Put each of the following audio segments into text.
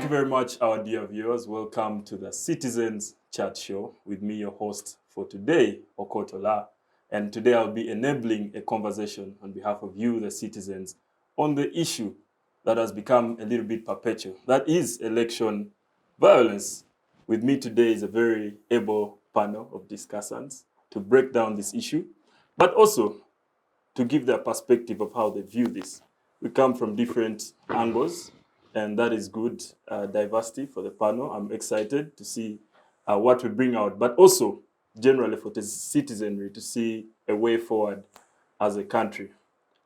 you very much, our dear viewers. Welcome to the Citizens Chat Show with me, your host for today, Okotola. And today I'll be enabling a conversation on behalf of you, the citizens, on the issue that has become a little bit perpetual. That is election violence. With me today is a very able panel of discussants to break down this issue, but also to give their perspective of how they view this. We come from different angles, and that is good diversity for the panel. I'm excited to see what we bring out, but also generally for the citizenry to see a way forward as a country.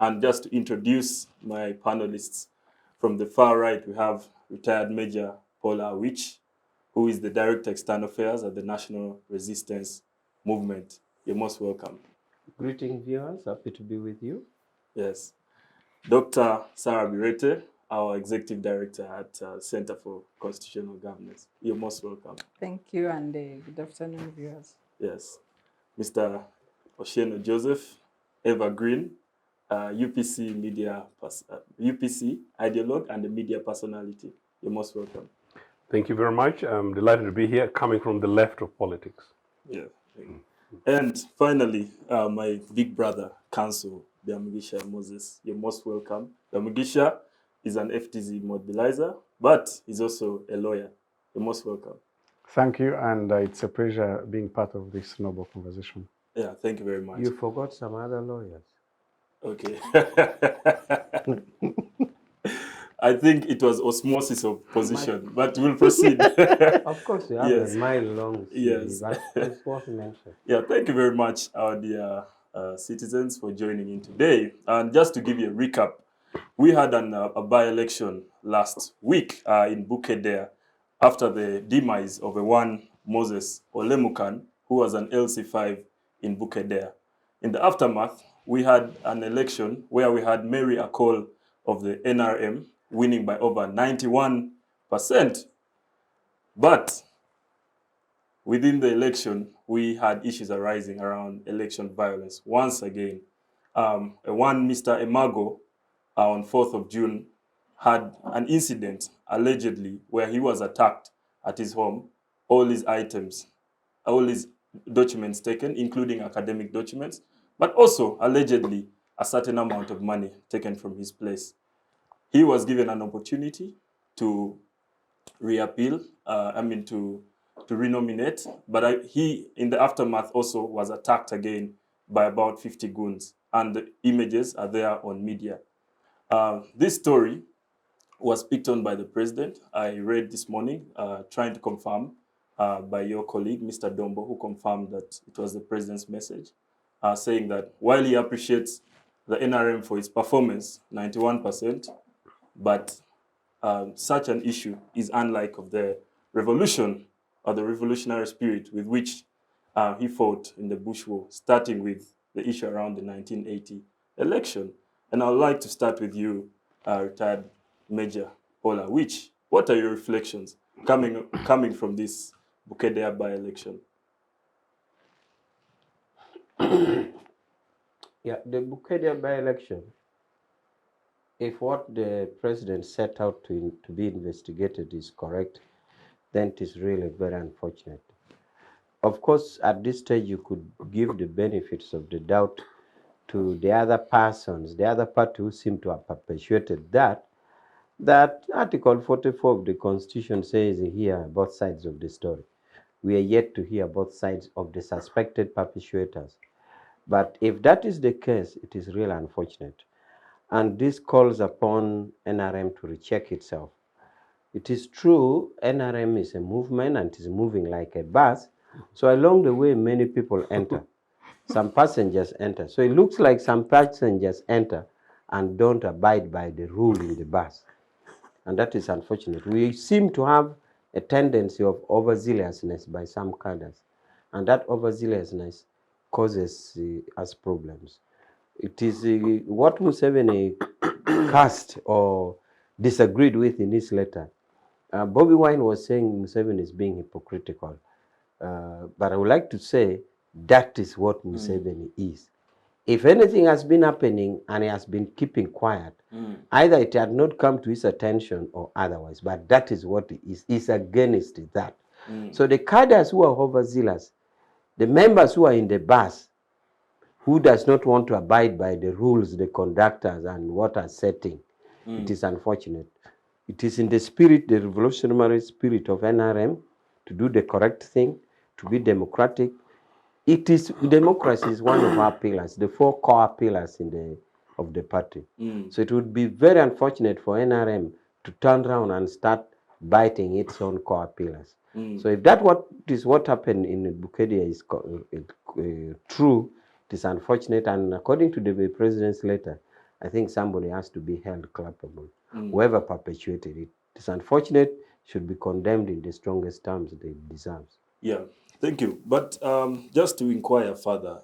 And just to introduce my panelists, from the far right, we have retired Major Pollar Awich, who is the Director External Affairs at the National Resistance Movement. You're most welcome. Greeting viewers, happy to be with you. Yes. Dr. Sarah Birete, our Executive Director at Center for Constitutional Governance. You're most welcome. Thank you, and good afternoon, viewers. Yes. Mr. Osheno Joseph, Evergreen, UPC UPC ideologue and a media personality. You're most welcome. Thank you very much. I'm delighted to be here, coming from the left of politics. Yeah. And finally, my big brother, Counsel Biamugisha Moses. You're most welcome. Biamugisha is an FTZ mobilizer, but he's also a lawyer. You're most welcome. Thank you, and it's a pleasure being part of this noble conversation. Yeah, thank you very much. You forgot some other lawyers. Okay. I think it was osmosis of position, but we'll proceed. Of course, you have Yes. a mile-long Yes. but it's worth mentioning. Yeah, thank you very much, our dear citizens, for joining in today. And just to give you a recap, we had a by-election last week in Bukedea after the demise of a one Moses Olemukan, who was an LC5 in Bukedea. In the aftermath, we had an election where we had Mary Akol of the NRM winning by over 91%. But within the election, we had issues arising around election violence. Once again, one Mr. Emago on 4th of June had an incident, allegedly, where he was attacked at his home, all his items, all his documents taken, including academic documents, but also, allegedly, a certain amount of money taken from his place. He was given an opportunity to reappeal, to renominate, but he, in the aftermath, also was attacked again by about 50 goons, and the images are there on media. This story was picked on by the president. I read this morning, trying to confirm by your colleague, Mr. Dombo, who confirmed that it was the president's message, saying that while he appreciates the NRM for its performance, 91%, but such an issue is unlike of the revolution or the revolutionary spirit with which he fought in the Bush War, starting with the issue around the 1980 election. And I'd like to start with you, retired Major Pollar Awich. What are your reflections coming from this Bukedea by-election? Yeah, the Bukedea by-election, if what the president set out to be investigated is correct, then it is really very unfortunate. Of course, at this stage, you could give the benefits of the doubt to the other persons, the other party who seem to have perpetuated that Article 44 of the Constitution says here both sides of the story. We are yet to hear both sides of the suspected perpetrators. But if that is the case, it is really unfortunate. And this calls upon NRM to recheck itself. It is true, NRM is a movement and is moving like a bus. So along the way, many people enter. Some passengers enter. So it looks like some passengers enter and don't abide by the rule in the bus. And that is unfortunate. We seem to have a tendency of overzealousness by some cadres. And that overzealousness causes us problems. It is what Museveni cast or disagreed with in his letter. Bobby Wine was saying Museveni is being hypocritical. But I would like to say that is what Museveni is. If anything has been happening and he has been keeping quiet, either it had not come to his attention or otherwise, but that is what is against that. So the cadres who are overzealous, the members who are in the bus, who does not want to abide by the rules, the conductors, and what are setting, it is unfortunate. It is in the spirit, the revolutionary spirit of NRM, to do the correct thing, to be democratic. It is democracy is one of our pillars, the 4 core pillars of the party. So it would be very unfortunate for NRM to turn around and start biting its own core pillars. So if that what happened in Bukedia is true, it is unfortunate, and according to the president's letter, I think somebody has to be held culpable. Whoever perpetuated it. It is unfortunate, should be condemned in the strongest terms they deserve. Yeah, thank you. But just to inquire further,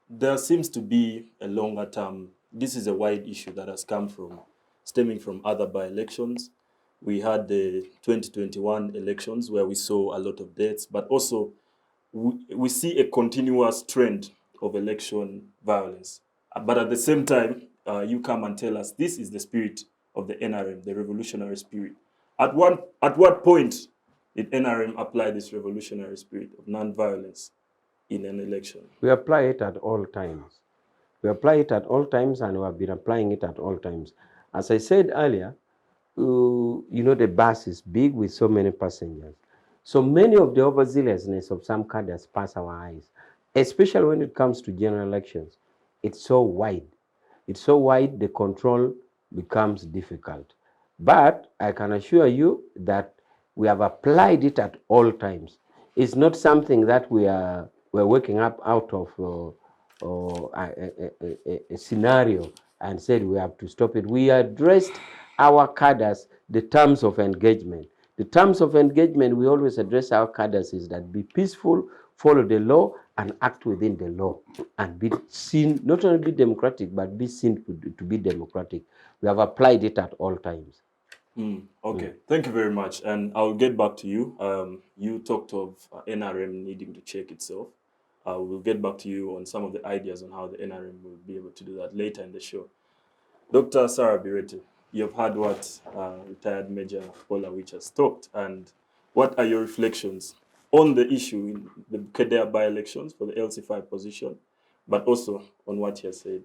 there seems to be a longer term. This is a wide issue that has stemming from other by-elections. We had the 2021 elections where we saw a lot of deaths, but also we see a continuous trend of election violence. But at the same time, you come and tell us this is the spirit of the NRM, the revolutionary spirit. At what point did NRM apply this revolutionary spirit of non-violence in an election? We apply it at all times. We apply it at all times, and we have been applying it at all times. As I said earlier, the bus is big with so many passengers. So many of the overzealousness of some cadres pass our eyes, especially when it comes to general elections. It's so wide. It's so wide, the control becomes difficult. But I can assure you that we have applied it at all times. It's not something that we're waking up out of a scenario and said we have to stop it. We addressed our cadres the terms of engagement. The terms of engagement we always address our cadres is that be peaceful, follow the law, and act within the law, and be seen, not only be democratic, but be seen to be democratic. We have applied it at all times. Okay, thank you very much. And I'll get back to you. You talked of NRM needing to check itself. We'll get back to you on some of the ideas on how the NRM will be able to do that later in the show. Dr. Sarah Birete, you've heard what retired Major Pollar which has talked, and what are your reflections on the issue in the Bukedea by-elections for the LC5 position, but also on what he has said?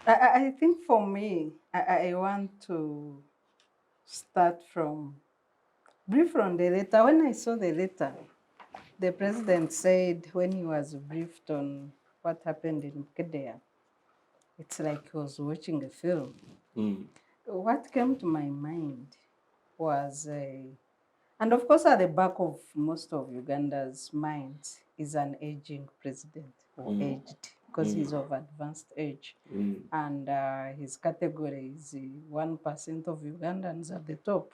I think for me, I want to start brief from the letter. When I saw the letter, the president said when he was briefed on what happened in Bukedea, it's like he was watching a film. What came to my mind was, and of course at the back of most of Uganda's minds, is an aging president, or aged, because he's of advanced age. And his category is 1% of Ugandans at the top.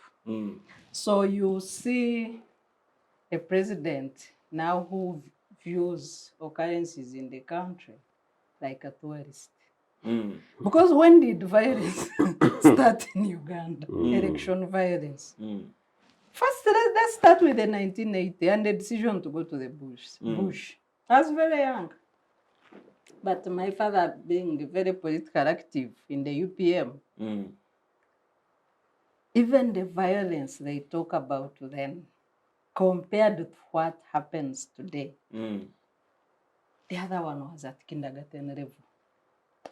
So you see a president now who views occurrences in the country like a tourist. Because when did violence start in Uganda? Election violence. First, let's start with the 1980 and the decision to go to the bush. I was very young. But my father, being very political active in the UPM, even the violence they talk about then, compared with what happens today, the other one was at kindergarten level.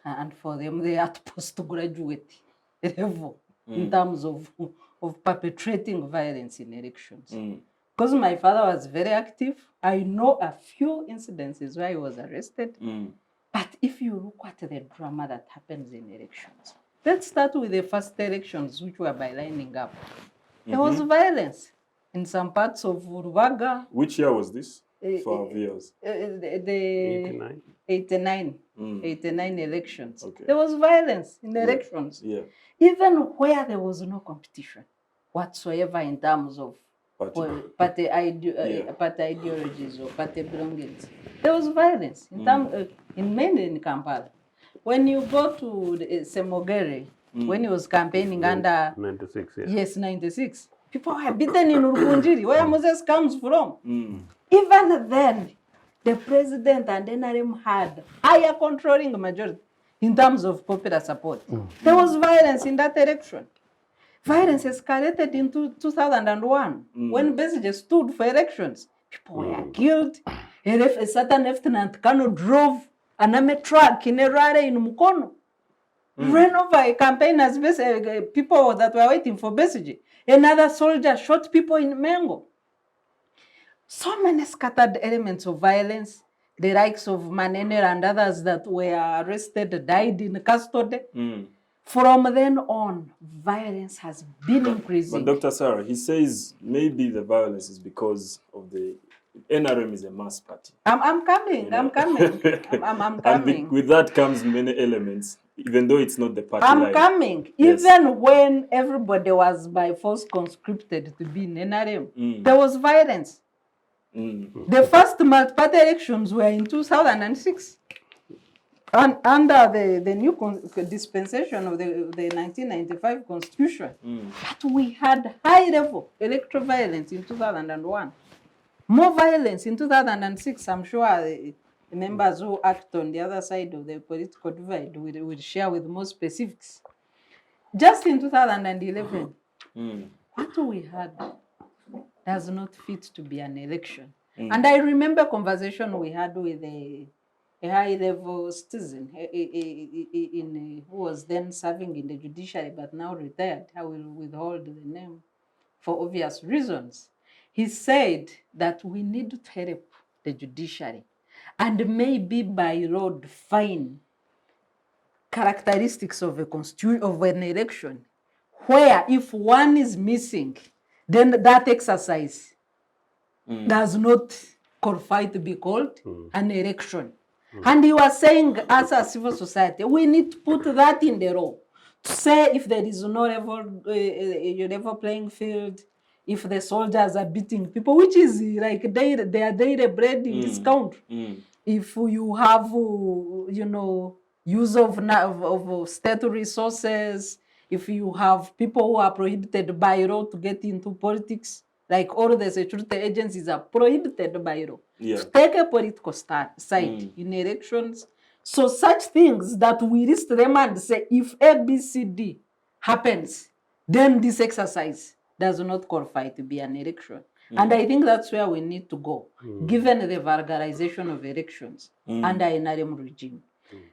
And for them, they are at postgraduate level in terms of perpetrating violence in elections. Because my father was very active, I know a few incidences where he was arrested. But if you look at the drama that happens in elections, let's start with the first elections, which were by lining up. There was violence in some parts of Rubaga. Which year was this for our viewers? The 89 elections. Okay. There was violence in the elections. Even where there was no competition whatsoever in terms of party ideologies or party belongings. There was violence mainly in Kampala. When you go to Semogere, when he was campaigning under 96, yes, 96, people were beaten in Urgunjiri, where Moses comes from. Even then, the president and NRM had higher controlling majority in terms of popular support. There was violence in that election. Violence escalated in 2001 when Besigye stood for elections. People were killed. A certain lieutenant colonel drove an army truck in a rally in Mukono. Ran over campaigners, people that were waiting for Besigye. Another soldier shot people in Mengo. So many scattered elements of violence. The likes of Manene and others that were arrested died in custody. From then on, violence has been increasing. But Dr. Sarah, he says maybe the violence is because of the NRM is a mass party. I'm coming. You know? I'm coming. I'm coming. And with that comes many elements, even though it's not the party I'm line. coming. Yes. Even when everybody was by force conscripted to be in NRM, there was violence. The first multi-party elections were in 2006. And under the new dispensation of the 1995 Constitution, but we had high-level electoral violence in 2001. More violence in 2006. I'm sure the members who act on the other side of the political divide will share with more specifics. Just in 2011, what we had does not fit to be an election. And I remember a conversation we had with a high-level citizen who was then serving in the judiciary but now retired. I will withhold the name for obvious reasons. He said that we need to help the judiciary and maybe by law define characteristics of an election where if one is missing, then that exercise does not qualify to be called an election. And he was saying, as a civil society, we need to put that in the law to say if there is no level playing field, if the soldiers are beating people, which is like their daily bread in this country. If you have, use of state resources, if you have people who are prohibited by law to get into politics, like all the security agencies are prohibited by law to take a political side in elections. So such things that we list them and say, if ABCD happens, then this exercise does not qualify to be an election. And I think that's where we need to go, given the vulgarization of elections under an NRM regime.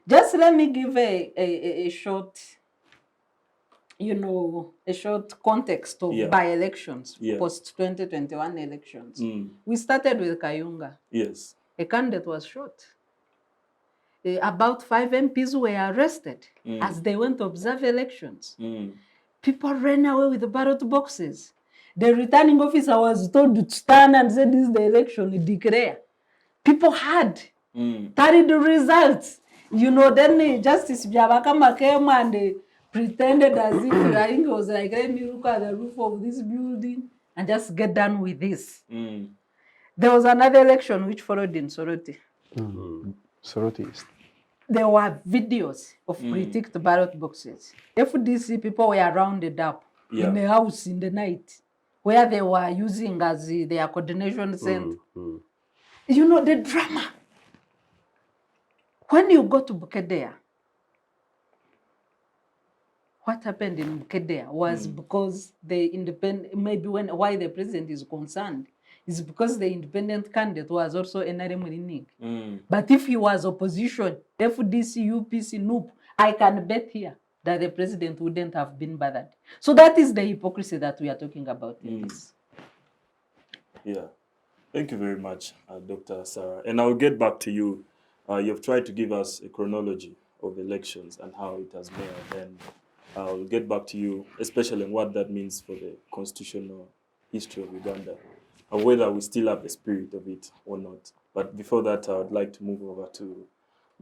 Just let me give a short, a short context of by-elections, post-2021 elections. We started with Kayunga. Yes. A candidate was shot. About 5 MPs were arrested as they went to observe elections. People ran away with the ballot boxes. The returning officer was told to stand and say, this is the election, declare. People had carried the results. Then Justice Byabakama came and pretended as if I think it was like, let me look at the roof of this building and just get done with this. There was another election which followed in Soroti. Soroti East. There were videos of pre-ticked ballot boxes. FDC people were rounded up in a house in the night where they were using as their coordination center. The drama. When you go to Bukedea, what happened in Bukedea was because the independent, maybe why the president is concerned, is because the independent candidate was also NRM winning. But if he was opposition, FDC, UPC, NUP, I can bet here that the president wouldn't have been bothered. So that is the hypocrisy that we are talking about in this. Yeah. Thank you very much, Dr. Sarah. And I'll get back to you. You've tried to give us a chronology of elections and how it has moved. And I'll get back to you, especially on what that means for the constitutional history of Uganda, and whether we still have the spirit of it or not. But before that, I would like to move over to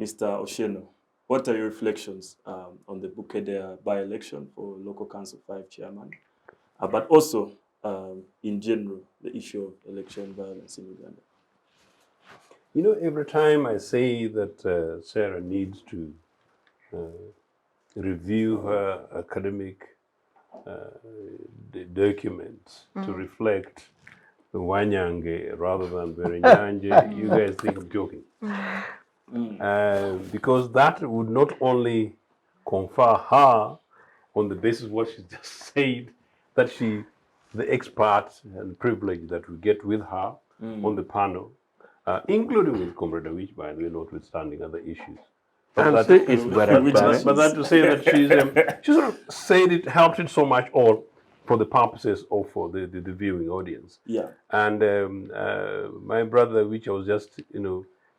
Mr. Osheno. What are your reflections on the Bukedea by-election for Local Council 5 chairman, but also in general, the issue of election violence in Uganda? Every time I say that Sarah needs to review her academic documents to reflect Wanyange rather than Berenyanje, you guys think I'm joking. Because that would not only confer her on the basis of what she just said, that she, the expert and privilege that we get with her on the panel, including with Comrade Awich, by the way, notwithstanding other issues. But And that, so is but that to say that she sort of said it helped it so much all for the purposes of for the viewing audience. Yeah. And my brother, which I was just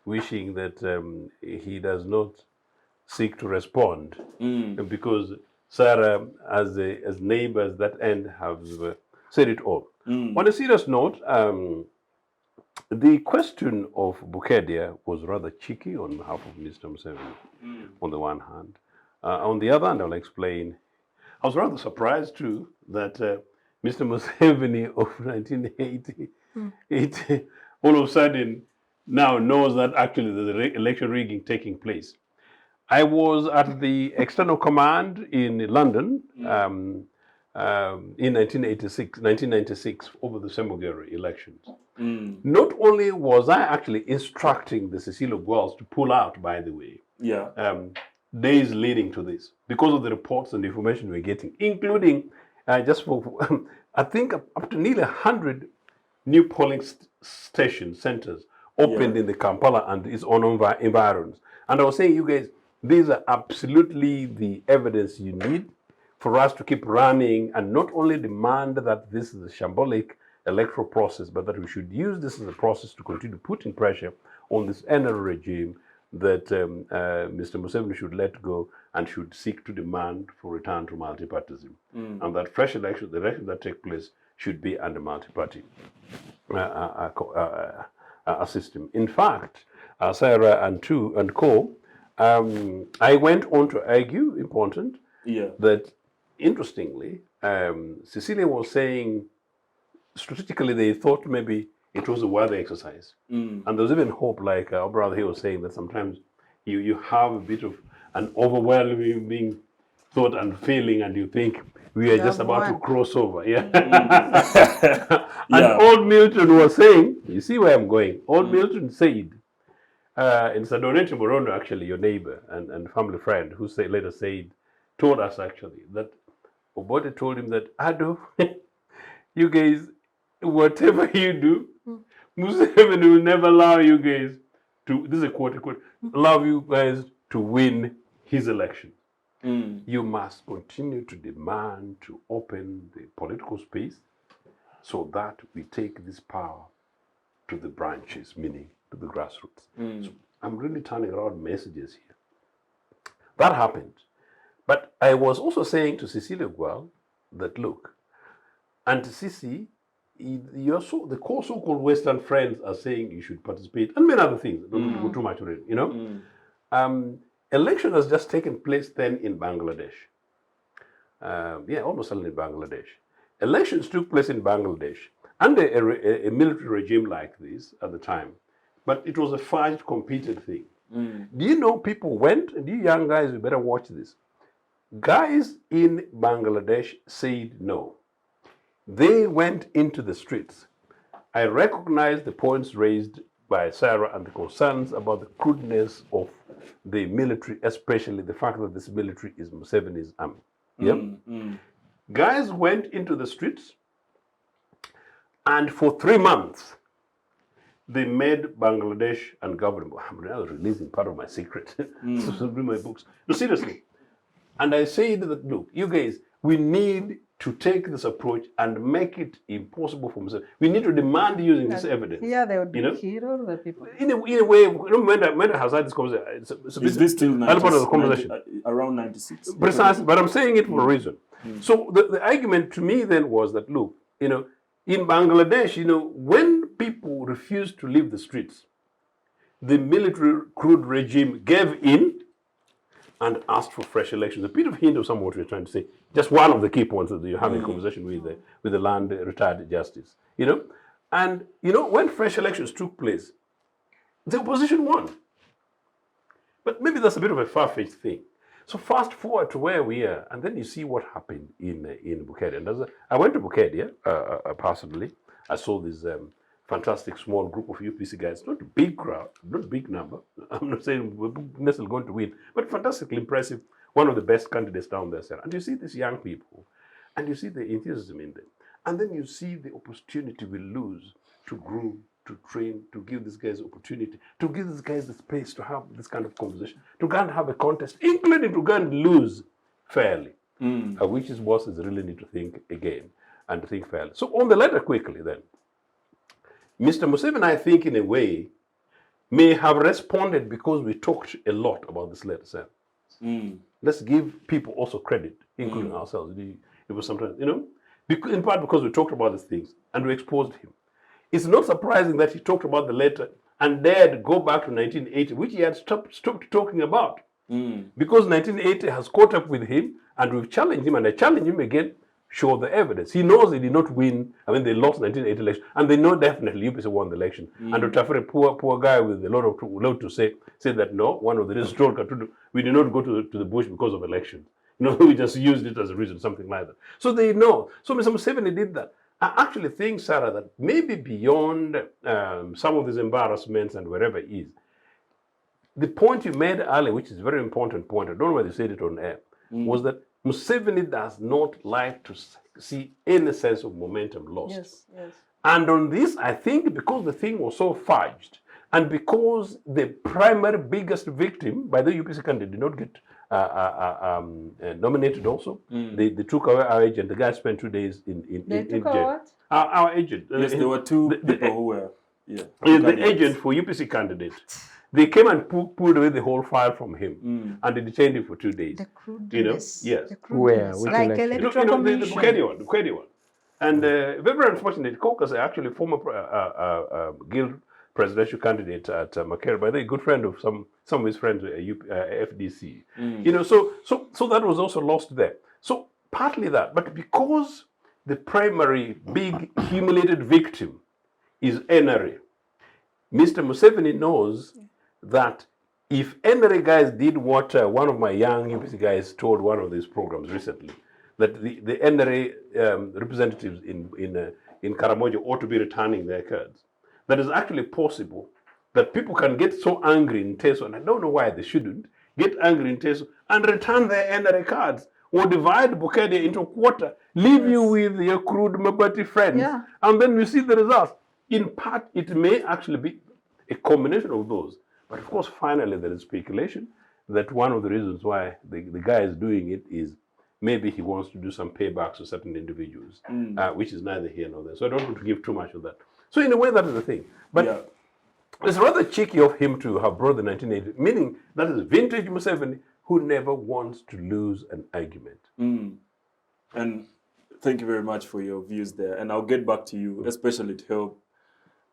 wishing that he does not seek to respond, because Sarah, as neighbors that end, have said it all. On a serious note, the question of Bukedia was rather cheeky on behalf of Mr. Museveni, on the one hand. On the other hand, I'll explain. I was rather surprised too that Mr. Museveni of 1980, all of a sudden now knows that actually there's election rigging taking place. I was at the External Command in London in 1996 over the Semogere elections. Not only was I actually instructing the Cecilia Guells to pull out, by the way, days leading to this, because of the reports and the information we're getting, including just for, I think up to nearly 100 new polling station centers opened in the Kampala and its own environs. And I was saying, you guys, these are absolutely the evidence you need for us to keep running and not only demand that this is a shambolic electoral process, but that we should use this as a process to continue putting pressure on this NRA regime that Mr. Museveni should let go and should seek to demand for return to multipartyism. And that fresh election, the election that take place, should be under multi-party system. In fact, Sarah and Co, I went on to argue, important, that interestingly, Cecilia was saying strategically they thought maybe it was a worthy exercise. And there was even hope, like our brother here was saying, that sometimes you have a bit of an overwhelming thought and feeling, and you think we are just about to cross over. And old Milton was saying, you see where I'm going, old Milton said, in Sadoneti Morondo, actually, your neighbor and family friend, who later told us actually that Obote told him that, Ado, you guys, whatever you do, Museveni will never allow you guys to, this is a quote, allow you guys to win his election. You must continue to demand to open the political space so that we take this power to the branches, meaning to the grassroots. So I'm really turning around messages here. That happened. But I was also saying to Cecilia Guel that, look, Auntie Sisi, the so-called Western friends are saying you should participate, and many other things. Don't go too much on it, Election has just taken place then in Bangladesh. Almost certainly in Bangladesh. Elections took place in Bangladesh under a military regime like this at the time, but it was a fight competed thing. Do you know people went, and you young guys, you better watch this. Guys in Bangladesh said no. They went into the streets. I recognize the points raised by Sarah and the concerns about the crudeness of the military, especially the fact that this military is Museveni's army. Guys went into the streets, and for 3 months, they made Bangladesh and government. I was releasing part of my secret. So read my books. No, seriously. And I said that, look, you guys, we need to take this approach and make it impossible for Museveni. We need to demand using this evidence. Yeah, they would be killed, the people. In a way, when I has had this conversation, is this still 90, around 96? Precisely, but I'm saying it for a reason. So the argument to me then was that, look, in Bangladesh, when people refused to leave the streets, the military crude regime gave in and asked for fresh elections. A bit of hint of some of what we're trying to say. Just one of the key points that you're having a conversation with the land retired justice. And when fresh elections took place, the opposition won. But maybe that's a bit of a far-fetched thing. So fast forward to where we are, and then you see what happened in Bukedia. And I went to Bukedia personally. I saw this fantastic small group of UPC guys, not a big crowd, not a big number. I'm not saying we're necessarily going to win, but fantastically impressive. One of the best candidates down there, sir. And you see these young people, and you see the enthusiasm in them. And then you see the opportunity we lose to groom, to train, to give these guys opportunity, to give these guys the space to have this kind of conversation, to go and have a contest, including to go and lose fairly, which is what is really need to think again and to think fairly. So on the letter quickly then, Mr. Museveni, I think in a way, may have responded because we talked a lot about this letter, sir. Let's give people also credit, including ourselves. It was sometimes, in part because we talked about these things and we exposed him. It's not surprising that he talked about the letter and dared go back to 1980, which he had stopped talking about. Because 1980 has caught up with him and we've challenged him, and I challenge him again, show the evidence. He knows he did not win. I mean, they lost 1980 election, and they know definitely UPC won the election. And Otafere, poor guy with a lot to say, said that no, one of the reasons we did not go to the bush because of elections. We just used it as a reason, something like that. So they know. So Mr. Museveni did that. I actually think, Sarah, that maybe beyond some of these embarrassments and wherever it is, the point you made earlier, which is a very important point, I don't know whether you said it on air, was that Museveni does not like to see any sense of momentum lost. Yes, yes. And on this, I think because the thing was so fudged, and because the primary biggest victim, by the UPC candidate, did not get nominated also. They took away our agent. The guy spent 2 days in jail. Our agent. Yes, there were two people who were, the agent for UPC candidate. They came and pulled away the whole file from him, and they detained him for 2 days. The crudeness. Yes. The crudeness. Which Like election? electoral the commission. Bukedi one. And very unfortunate, Caucus, actually former guild presidential candidate at Makere, by the way, good friend of some of his friends at FDC. So that was also lost there. So partly that, but because the primary big humiliated victim is NRA, Mr. Museveni knows that if NRA guys did what one of my young UPC guys told one of these programs recently, that the NRA representatives in Karamoja ought to be returning their cards, that is actually possible, that people can get so angry in Teso, and I don't know why they shouldn't, get angry in Teso and return their NRA cards, or divide Bukedi into a quarter, leave you with your crude Mabati friends, and then you see the results. In part, it may actually be a combination of those. But of course, finally, there is speculation that one of the reasons why the guy is doing it is maybe he wants to do some paybacks to certain individuals, which is neither here nor there. So I don't want to give too much of that. So in a way, that is the thing. But it's rather cheeky of him to have brought the 1980, meaning that is vintage Museveni, who never wants to lose an argument. And thank you very much for your views there. And I'll get back to you, especially to help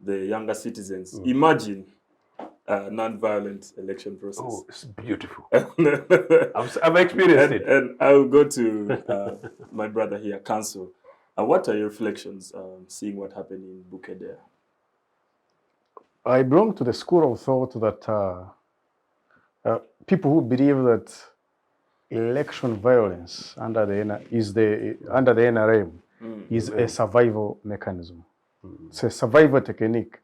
the younger citizens. Imagine a non-violent election process. Oh, it's beautiful. I've experienced it. And I'll go to my brother here, Council. What are your reflections seeing what happened in Bukedea? I belong to the school of thought that people who believe that election violence under the NRM is a survival mechanism. It's a survival technique.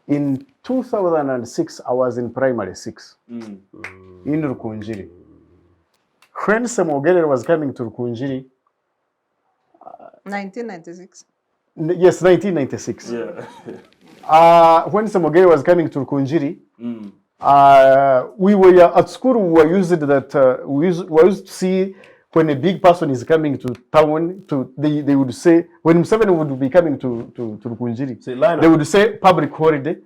In 2006, I was in primary 6 in Rukunjiri. When Semogere was coming to Rukunjiri, 1996. Yes, 1996. When Semogere was coming to Rukunjiri, we were at school. We were used that we used to see when a big person is coming to town. They would say when Museveni would be coming to Rukunjiri, they would say public holiday.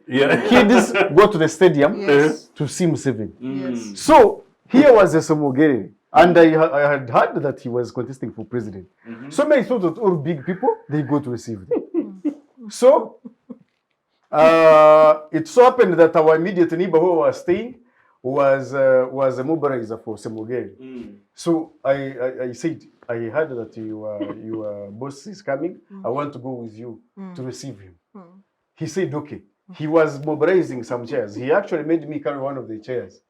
Kids go to the stadium to see Museveni. So here was a Semogere. And I had heard that he was contesting for president. So many thought that all big people, they go to receive him. So it so happened that our immediate neighbor who was staying was a mobilizer for Semogere. So I said, I heard that your boss is coming. I want to go with you to receive him. He said, okay. He was mobilizing some chairs. He actually made me carry one of the chairs.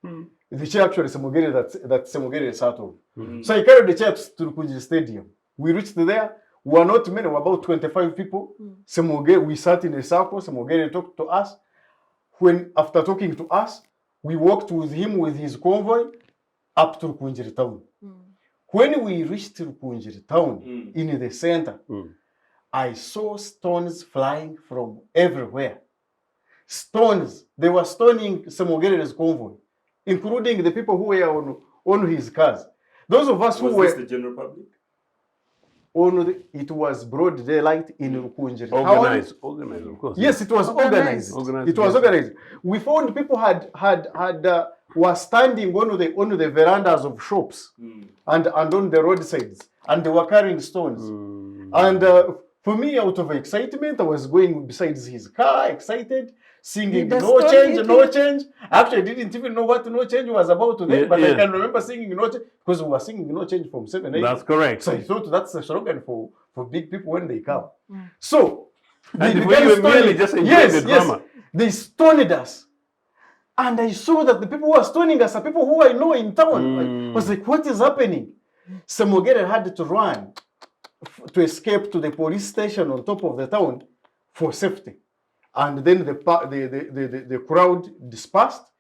The chair actually Semogere that Semogere sat on. So I carried the chair to Rukunjiri Stadium We reached there. We were not many, we were about 25 people. We sat in a circle. Semogere talked to us. When, after talking to us, we walked with him with his convoy up to Rukunjiri town. When we reached Rukunjiri town in the center, I saw stones flying from everywhere. Stones. They were stoning Semogere's convoy, including the people who were on his cars. Those of us who were... Was this the general public? It was broad daylight in Rukunjiri. Organized, of course. Yes, it was organized. It was organized. We found people were standing on the verandas of shops and on the roadsides, and they were carrying stones. And for me, out of excitement, I was going beside his car, excited, singing no change, no change. Actually, I didn't even know what no change was about today, but I can remember singing no change because we were singing no change from 7 8. That's correct. So I thought that's a slogan for big people when they come. So and we really just enjoyed the drama. They stoned us. And I saw that the people who were stoning us are people who I know in town. I was like, what is happening? Semogere had to run to escape to the police station on top of the town for safety. And then the crowd dispersed,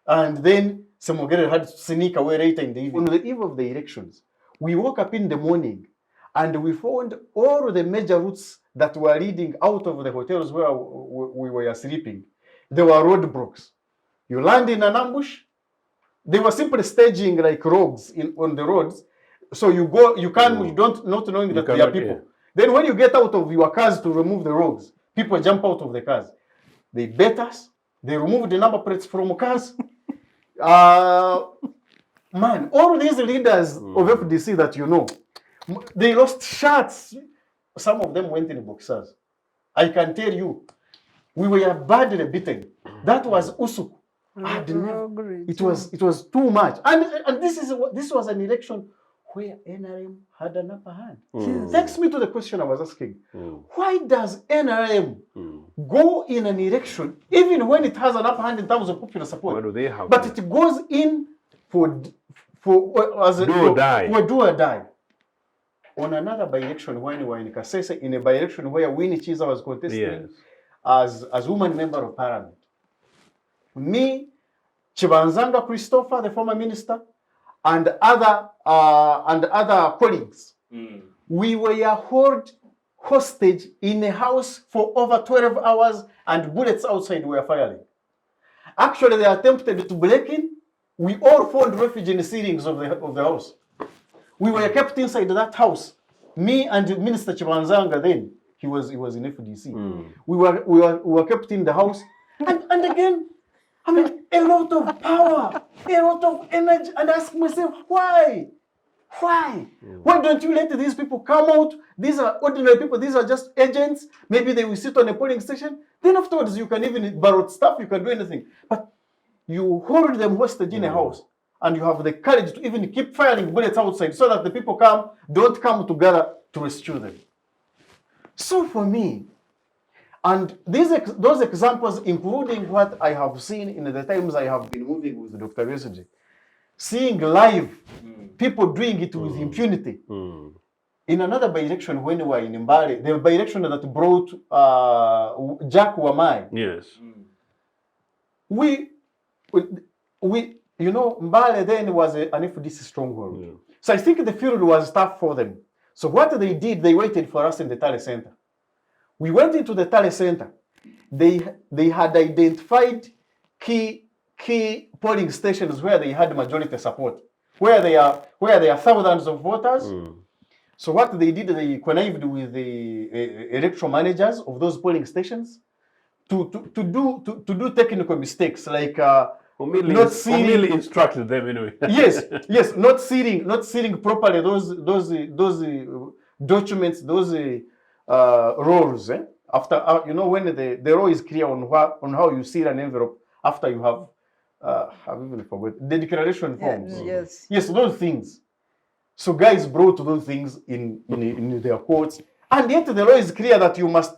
and then Semogere had to sneak away later in the evening. On the eve of the elections, we woke up in the morning and we found all the major routes that were leading out of the hotels where we were sleeping. There were roadblocks. You land in an ambush. They were simply staging like rogues on the roads. So you go, not knowing that they are people. Yeah. Then when you get out of your cars to remove the rogues, people jump out of the cars. They bet us. They remove the number plates from cars. Man, all these leaders of FDC that you know, they lost shirts. Some of them went in boxers. I can tell you, we were badly beaten. That was Usuk. It was too much. And this was an election where NRM had an upper hand. Takes me to the question I was asking. Why does NRM go in an election, even when it has an upper hand in terms of popular support? What do they have? But it goes in for do or die. On another by-election, when we were in Kasese, in a by-election where Winnie Chiza was contesting as woman member of parliament. Me, Chibanzanga Christopher, the former minister, and other colleagues, we were held hostage in a house for over 12 hours, and bullets outside were firing. Actually, they attempted to break in. We all found refuge in the ceilings of the house. We were kept inside that house. Me and Minister Chibanzanga then, he was in FDC. We were kept in the house, and again, I mean, a lot of power, a lot of energy, and I ask myself, why? Why? Why don't you let these people come out? These are ordinary people. These are just agents. Maybe they will sit on a polling station. Then afterwards, you can even borrow stuff. You can do anything. But you hold them hostage in a house, and you have the courage to even keep firing bullets outside so that the people don't come together to rescue them. So for me, and those examples, including what I have seen in the times I have been moving with Dr. Besigye, seeing live people doing it with impunity. In another by-election when we were in Mbale, the by-election that brought Jack Wamai. Yes. We Mbale then was an FDC stronghold. So I think the field was tough for them. So what they did, they waited for us in the Tale Center. We went into the Tale Center. They had identified key polling stations where they had majority support, where there are thousands of voters. So what they did, they connived with the electoral managers of those polling stations to do technical mistakes like not sealing. Instructed them anyway. yes, not sealing properly those documents, those roles. After when the row is clear on how you seal an envelope after you have I've even forgotten the declaration forms. Yes, those things. So guys brought those things in their courts, and yet the law is clear that you must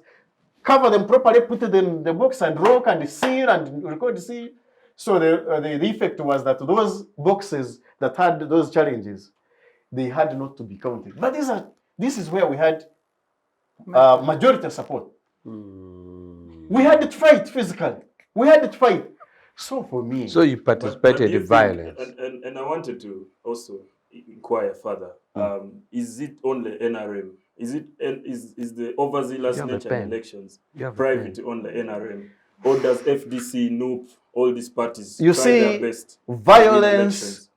cover them properly, put them in the box and rock and seal and record seal. So the effect was that those boxes that had those challenges, they had not to be counted. But these are this is where we had majority support. We had to fight physically. We had to fight. So for me, So you participated do you in think- violence. And I wanted to also inquire further. Is it only NRM? Is the overzealous You have a nature pen. in elections You have a private on the NRM? Or does FDC, NUP, all these parties you try their see, best?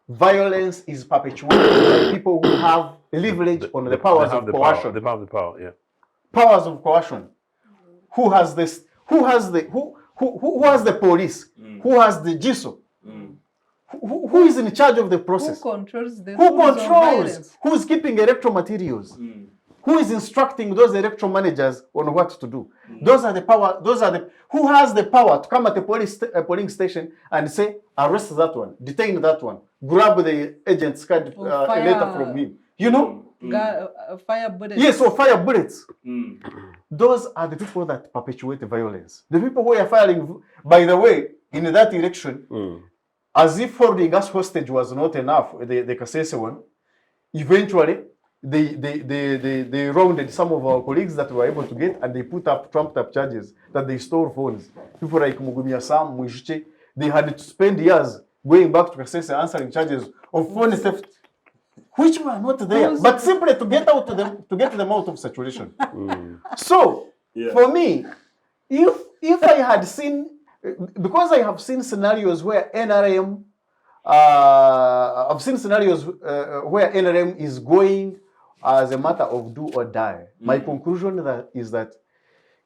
violence is perpetuated by people who have leverage on the powers of coercion. They have the power, yeah. Powers of coercion. Who has this? Who has the police? Who has the GISO? Who is in charge of the process? Who controls the Who tools of controls? violence? Who is keeping electoral materials? Who is instructing those electoral managers on what to do? Those are the power. Who has the power to come at a polling station and say, arrest that one, detain that one, grab the agent's card, Or a fire- letter from him. You know? Fire bullets. Yes, or fire bullets. Those are the people that perpetuate violence. The people who are firing. By the way, in that election, as if holding us hostage was not enough, the Kasese one, eventually they rounded some of our colleagues that were able to get, and they trumped up charges that they stole phones. People like Mugumia Sam, Mwishiche, they had to spend years going back to Kasese answering charges of phone theft, which were not there, but simply to get them out of situation. So for me, if I had seen, because I have seen scenarios where NRM, I've seen scenarios where NRM is going as a matter of do or die. My conclusion is that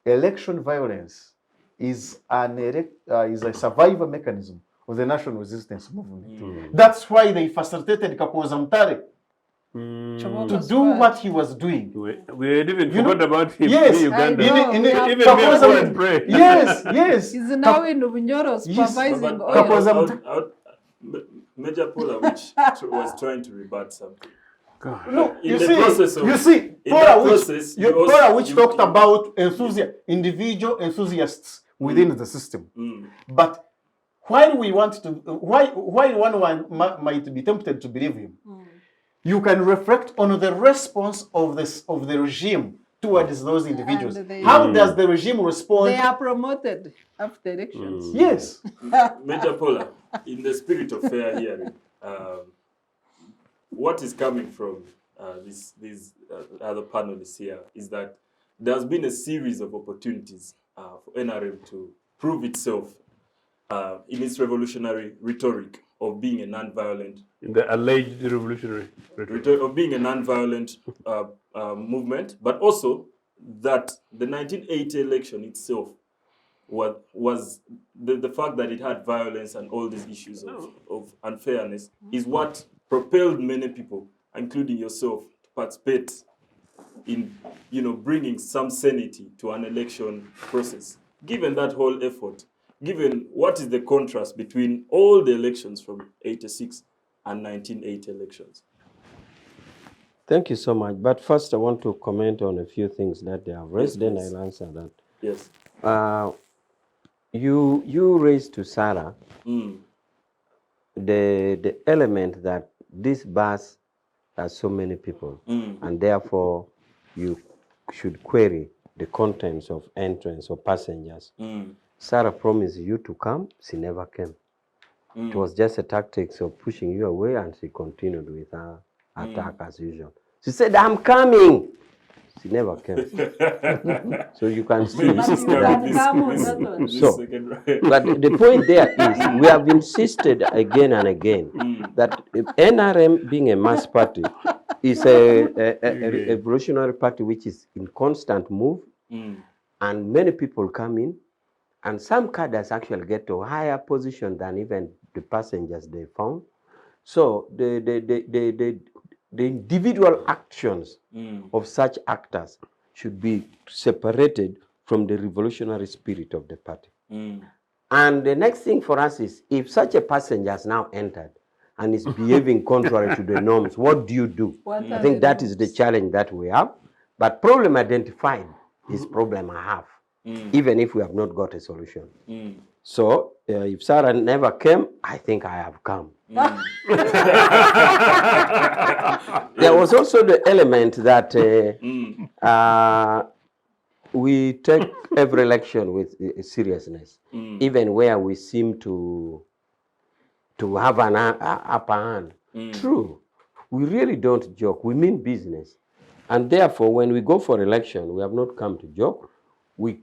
election violence is a survival mechanism of the national resistance movement. That's why they facilitated Kapoza Mtare to do what he was doing. We had even forgot about him Yes, in Uganda. even Kapoza go and pray. Yes. He's now in Ubunyoro supervising oil. Major Pollar, which was trying to rebut something. No, In the process of- Pollar, which talked about individual enthusiasts within the system. But while one might be tempted to believe him, you can reflect on the response of the regime towards those individuals. How does the regime respond? They are promoted after elections. Yes. Major Pollar, in the spirit of fair hearing, what is coming from these other panelists here is that there's been a series of opportunities for NRM to prove itself in its revolutionary rhetoric of being a non-violent In the alleged revolutionary rhetoric. of being a non-violent movement, but also that the 1980 election itself was the fact that it had violence and all these issues of unfairness is what propelled many people, including yourself, to participate in bringing some sanity to an election process. Given that whole effort, given what is the contrast between all the elections from 86 and 1980 elections? Thank you so much. But first, I want to comment on a few things that they have raised, then please. I'll answer that. Yes. You raised to Sarah the element that this bus has so many people, and therefore you should query the contents of entrance or passengers. Sarah promised you to come, she never came. It was just a tactics of pushing you away, and she continued with her attack as usual. She said, I'm coming. She never came. So you can see But you can come on that one. But the point there is, we have insisted again and again that if NRM, being a mass party, is a revolutionary party which is in constant move, and many people come in, and some cadres actually get to a higher position than even the passengers they found. So the individual actions of such actors should be separated from the revolutionary spirit of the party. And the next thing for us is, if such a passenger has now entered and is behaving contrary to the norms, what do you do? I think that is the challenge that we have. But problem identified is problem I have, even if we have not got a solution. So if Sarah never came, I think I have come. There was also the element that we take every election with seriousness, even where we seem to have an upper hand. True, we really don't joke. We mean business. And therefore, when we go for election, we have not come to joke. We,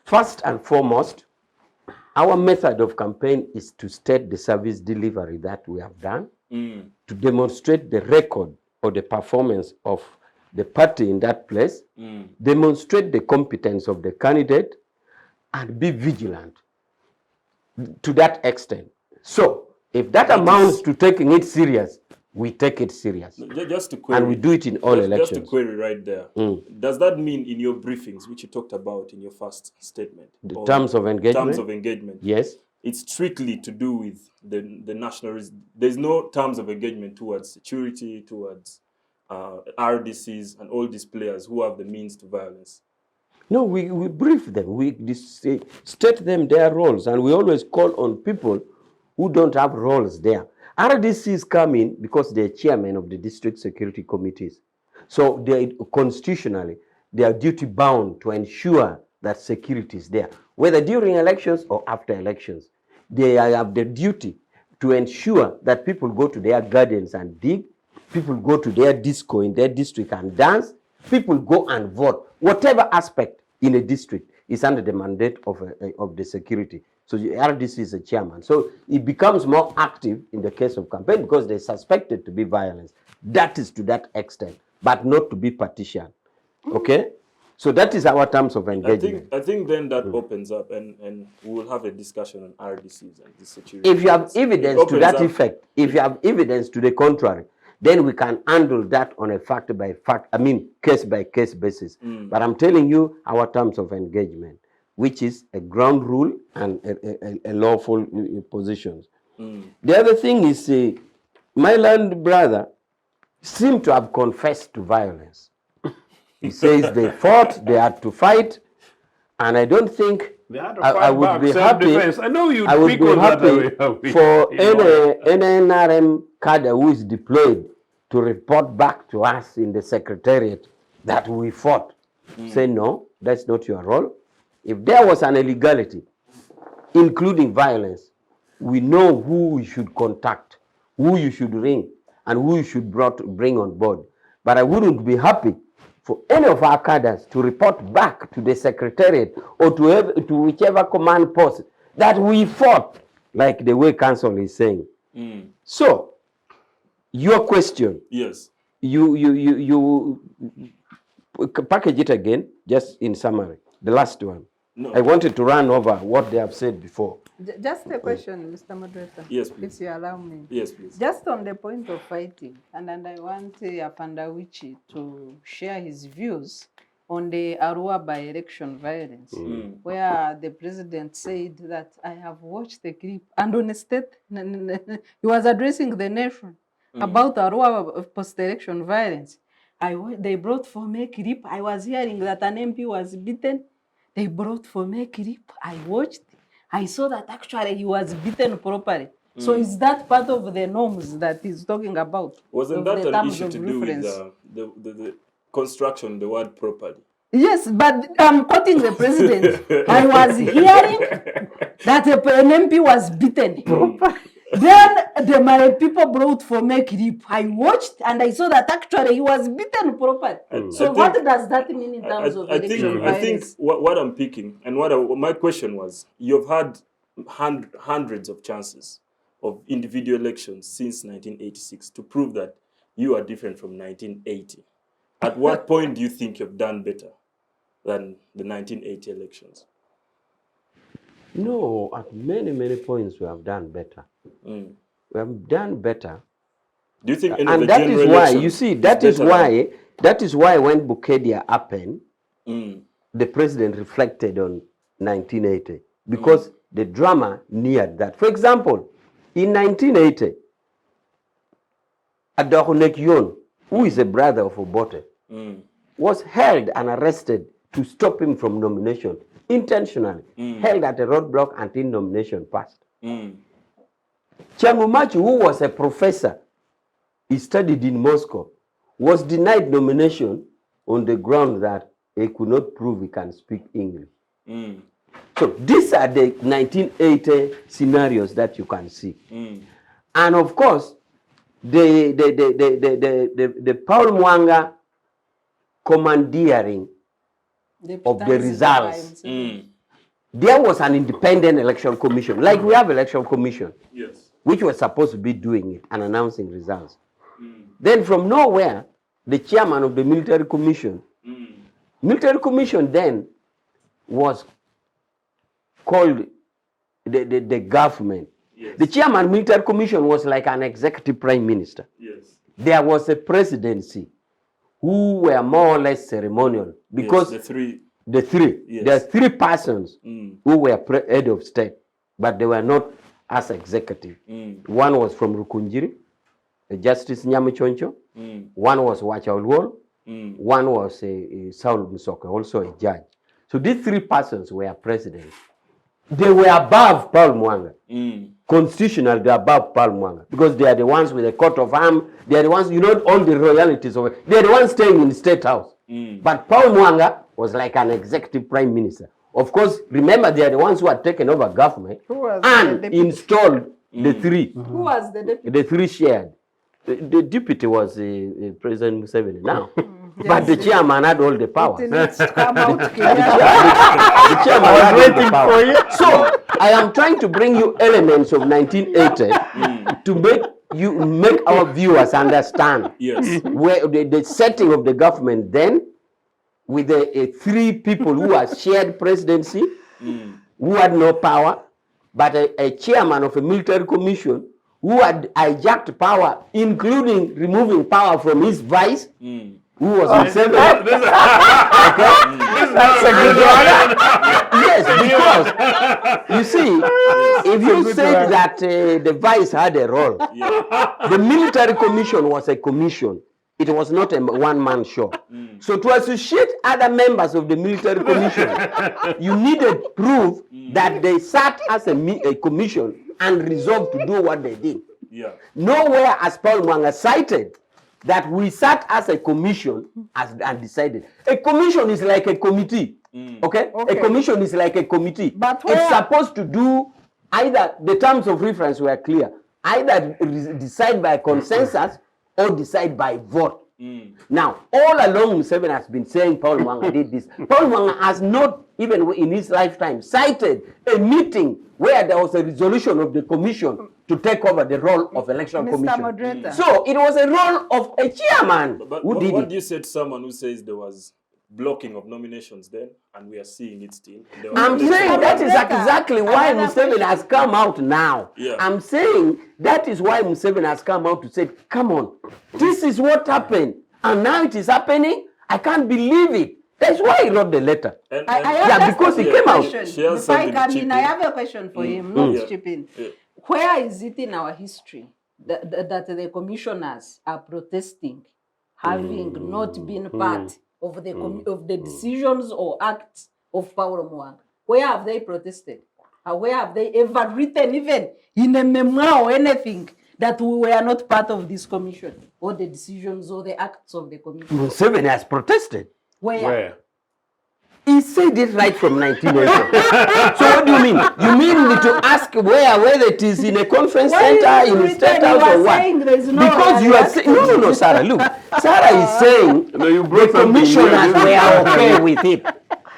first and foremost, our method of campaign is to state the service delivery that we have done, to demonstrate the record or the performance of the party in that place, demonstrate the competence of the candidate, and be vigilant to that extent. So, if that amounts to taking it serious, we take it serious. Just to query, and we do it in all elections. Just to query right there. Does that mean in your briefings, which you talked about in your first statement, the terms of engagement? Terms of engagement. Yes. It's strictly to do with the nationalism. There's no terms of engagement towards security, towards RDCs and all these players who have the means to violence. No, we brief them. We state them their roles, and we always call on people who don't have roles there. RDCs come in because they're chairmen of the district security committees. So they constitutionally, they are duty bound to ensure that security is there, whether during elections or after elections. They have the duty to ensure that people go to their gardens and dig, people go to their disco in their district and dance, people go and vote. Whatever aspect in a district is under the mandate of the security. So the RDC is a chairman. So it becomes more active in the case of campaign because they're suspected to be violence. That is to that extent, but not to be partisan. Okay? So that is our terms of engagement. I think then that opens up, and we will have a discussion on RDCs and the security. If you have evidence to that effect, if you have evidence to the contrary, then we can handle that on a fact by fact, case by case basis. But I'm telling you our terms of engagement, which is a ground rule and a lawful positions. The other thing is, my land brother seemed to have confessed to violence. He says they fought, they had to fight, and I don't think I would be happy. I know you. I would be happy for any NRM cadre who is deployed to report back to us in the secretariat that we fought. Say no, that's not your role. If there was an illegality, including violence, we know who we should contact, who you should ring, and who you should bring on board. But I wouldn't be happy for any of our cadres to report back to the secretariat or to whichever command post that we fought, like the way council is saying. So, your question. Yes. You package it again, just in summary. The last one. No. I wanted to run over what they have said before. Just a question, Mr. Moderator. Yes, please. If you allow me. Yes, please. Just on the point of fighting, and I want Awich to share his views on the Arua by-election violence, where the president said that I have watched the clip, and on a state, he was addressing the nation about Arua post-election violence. They brought for me clip. I was hearing that an MP was beaten. They brought for me clip. I watched. I saw that actually he was beaten properly. So is that part of the norms that he's talking about? Wasn't that an issue to do with the construction, the word properly? Yes, but I'm quoting the president. I was hearing that an MP was beaten properly. Then my people brought for me clip. I watched and I saw that actually he was beaten properly. So what does that mean in terms of election violence? I think what I'm picking and what my question was, you've had hundreds of chances of individual elections since 1986 to prove that you are different from 1980. At what point do you think you've done better than the 1980 elections? No, at many points we have done better. We have done better. Do you think and that is why, you see, that is why when Bukedia happened, the president reflected on 1980 because the drama neared that. For example, in 1980, Adornekyon, who is a brother of Obote, was held and arrested to stop him from nomination intentionally held at a roadblock until nomination passed. Mm. Changumachi, who was a professor, he studied in Moscow, was denied nomination on the ground that he could not prove he can speak English. Mm. So these are the 1980 scenarios that you can see. Mm. And of course, the Paul Mwanga commandeering of the results. Mm. There was an independent election commission, like we have election commission, Yes. which was supposed to be doing it and announcing results. Then from nowhere, the chairman of the military commission, military commission then was called the government. Yes. The chairman military commission was like an executive prime minister. Yes. There was a presidency who were more or less ceremonial because Yes, the three. Yes. there are three persons who were head of state, but they were not as executive. One was from Rukunjiri, Justice Nyamuchoncho. One was Wachaulwol. One was Saul Musoke, also a judge. So these three persons were presidents. They were above Paul Mwanga. Constitutional, they are above Paul Mwanga because they are the ones with the coat of arms. They are the ones, you know, all the royalties of it. They are the ones staying in the state house. But Paul Mwanga was like an executive prime minister. Of course, remember, they are the ones who had taken over government and installed the three. Who was the deputy? The three shared. The deputy was President Museveni now. But the chairman had all the power. It needs to come out clear. The chairman had all the power. So I am trying to bring you elements of 1980 to make our viewers understand where the setting of the government then, with the three people who had shared presidency, who had no power, but a chairman of a military commission who had hijacked power, including removing power from his vice, who was Museveni. That's a good one. Yes, because you see, if you say that the vice had a role, the military commission was a commission. It was not a one-man show. So to associate other members of the military commission, you needed proof that they sat as a commission and resolved to do what they did. Nowhere has Paul Mwanga cited that we sat as a commission and decided. A commission is like a committee. Okay? A commission is like a committee. But it's supposed to do either, the terms of reference were clear, either decide by consensus or decide by vote. Now, all along Museveni has been saying Paul Mwanga did this. Paul Mwanga has not, even in his lifetime, cited a meeting where there was a resolution of the commission to take over the role of election commission. Moderator. So it was a role of a chairman But who did what it. do you say to someone who says there was blocking of nominations then, and we are seeing it still? I'm saying that is exactly why Museveni has come out now. I'm saying that is why Museveni has come out to say, come on, this is what happened. And now it is happening. I can't believe it. That's why he wrote the letter. Because he came out. Before I come in, I have a question for him, not chip in. Where is it in our history that the commissioners are protesting, having not been part of the decisions or acts of Paul Mwanga? Where have they protested? Where have they ever written, even in a memoir or anything, that we were not part of this commission or the decisions or the acts of the commission? Museveni has protested. Where? He said it right from 1980. So what do you mean? You mean me to ask whether it is in a conference center, in a state house, or what? Because you are saying, no, Sarah, look. Sarah is saying the commissioners were okay with it.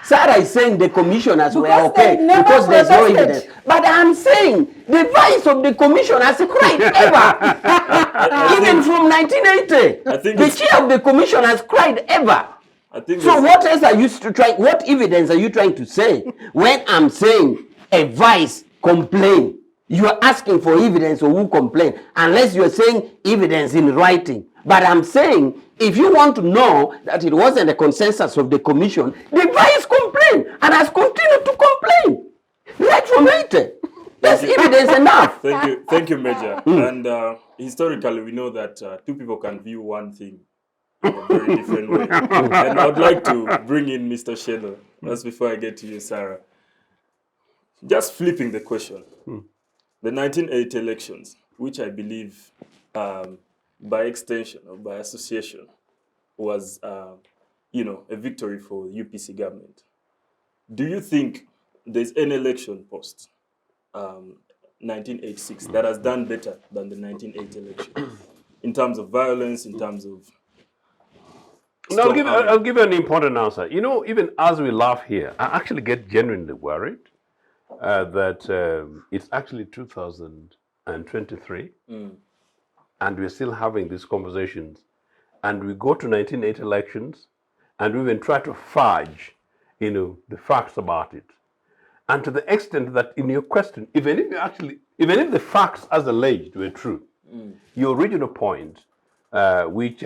Sarah is saying the commissioners were okay because there's no evidence. But I'm saying the vice of the commission has cried ever. Even from 1980. The chair of the commission has cried ever. So what else are you trying? What evidence are you trying to say when I'm saying a vice complained? You are asking for evidence of who complained, unless you are saying evidence in writing. But I'm saying if you want to know that it wasn't a consensus of the commission, the vice complained and has continued to complain right from 80. That's evidence enough. Thank you, Major. And historically, we know that two people can view one thing in a very different way. And I would like to bring in Mr. Shelo That's before I get to you, Sarah. Just flipping the question. The 1980 elections, which I believe by extension or by association was, a victory for UPC government. Do you think there's any election post 1986 that has done better than the 1980 election in terms of violence, in terms of No, I'll give you an important answer. You know, even as we laugh here, I actually get genuinely worried that it's actually 2023 and we're still having these conversations. And we go to 1980 elections and we even try to fudge, the facts about it. And to the extent that in your question, even if the facts as alleged were true, your original point, which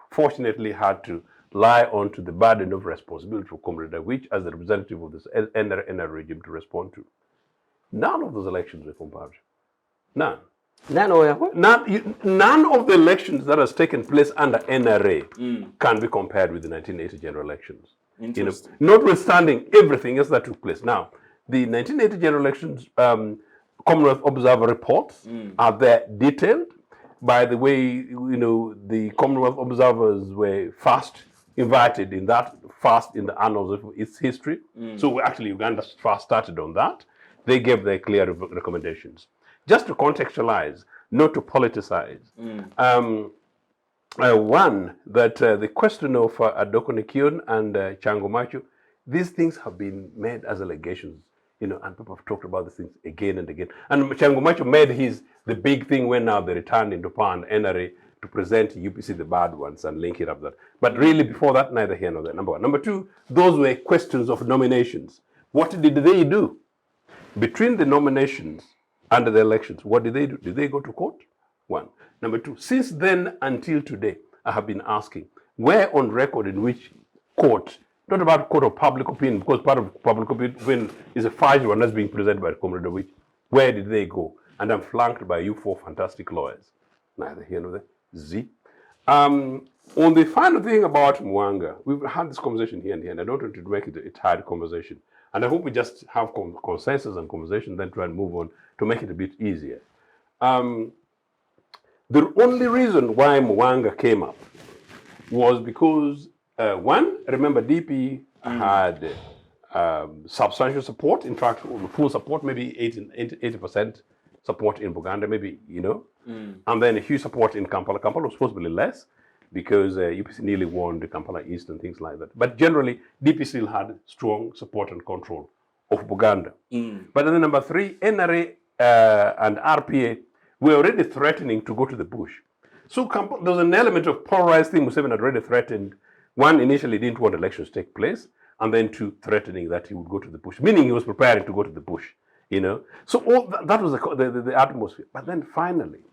fortunately had to lie onto the burden of responsibility for Comrade Awich as the representative of this NRA regime to respond to. None of those elections were compared. None. None of what? None of the elections that has taken place under NRA can be compared with the 1980 general elections. Notwithstanding everything else that took place. Now, the 1980 general elections Commonwealth Observer reports are there detailed. By the way, the Commonwealth observers were first invited in the annals of its history. So actually Uganda first started on that. They gave their clear recommendations. Just to contextualize, not to politicize. One, that the question of Adoko Nekion and Chango Macho, these things have been made as allegations, and people have talked about these things again and again. And Chango Macho made the big thing when now they returned into power and NRA to present UPC the bad ones and link it up that. But really before that, neither here nor there, number one. Number two, those were questions of nominations. What did they do? Between the nominations and the elections, what did they do? Did they go to court? One. Number two, since then until today, I have been asking, where on record in which court, not about court of public opinion, because part of public opinion is a fudge one that's being presented by Comrade Awich, where did they go? And I'm flanked by you four fantastic lawyers. Neither here nor there. Z. On the final thing about Mwanga, we've had this conversation here and here, and I don't want to make it a tired conversation. And I hope we just have consensus and conversation, then try and move on to make it a bit easier. The only reason why Mwanga came up was because, one, remember DP had substantial support, in fact, full support, maybe 80% support in Uganda, maybe, and then a huge support in Kampala. Kampala was supposed to be less because UPC nearly won the Kampala East and things like that. But generally, DP still had strong support and control of Uganda. But then number three, NRA and RPA were already threatening to go to the bush. So there was an element of polarized thing. Museveni had already threatened. One, initially didn't want elections to take place, and then two, threatening that he would go to the bush, meaning he was preparing to go to the bush. So all that was the atmosphere. But then finally,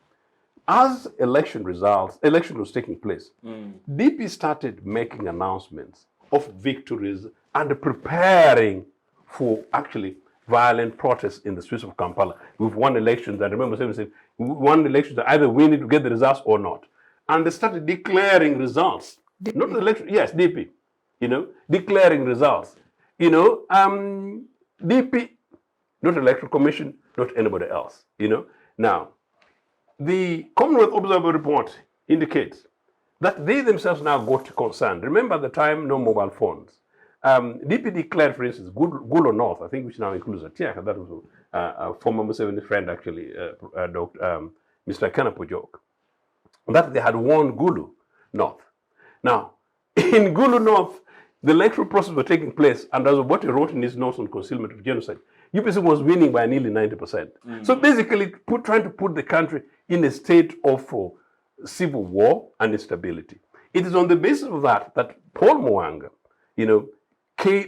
as election was taking place, DP started making announcements of victories and preparing for actually violent protests in the streets of Kampala. We've won elections, and remember, we said, we won elections that either we need to get the results or not. And they started declaring results. DP. Not the election, yes, DP, declaring results. DP, not Electoral Commission, not anybody else, Now, the Commonwealth Observer Report indicates that they themselves now got concerned. Remember at the time, no mobile phones. DP declared, for instance, Gulo North, I think, which now includes Atiaka, that was a former Museveni friend, actually, Mr. Kanapojok, that they had won Gulu North. Now, in Gulu North, the electoral process was taking place, and as what he wrote in his notes on concealment of genocide, UPC was winning by nearly 90%. So basically, trying to put the country in a state of civil war and instability. It is on the basis of that Paul Mwanga,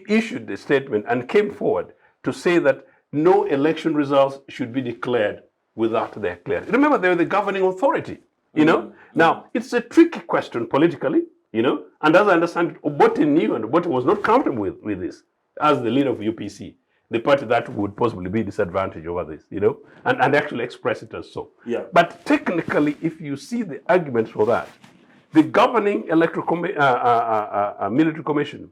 issued a statement and came forward to say that no election results should be declared without their clearance. Remember, they were the governing authority, Now, it's a tricky question politically, and as I understand it, Obote knew and Obote was not comfortable with this as the leader of UPC, the party that would possibly be disadvantaged over this, and actually express it as so. Yeah. But technically, if you see the arguments for that, the governing military commission,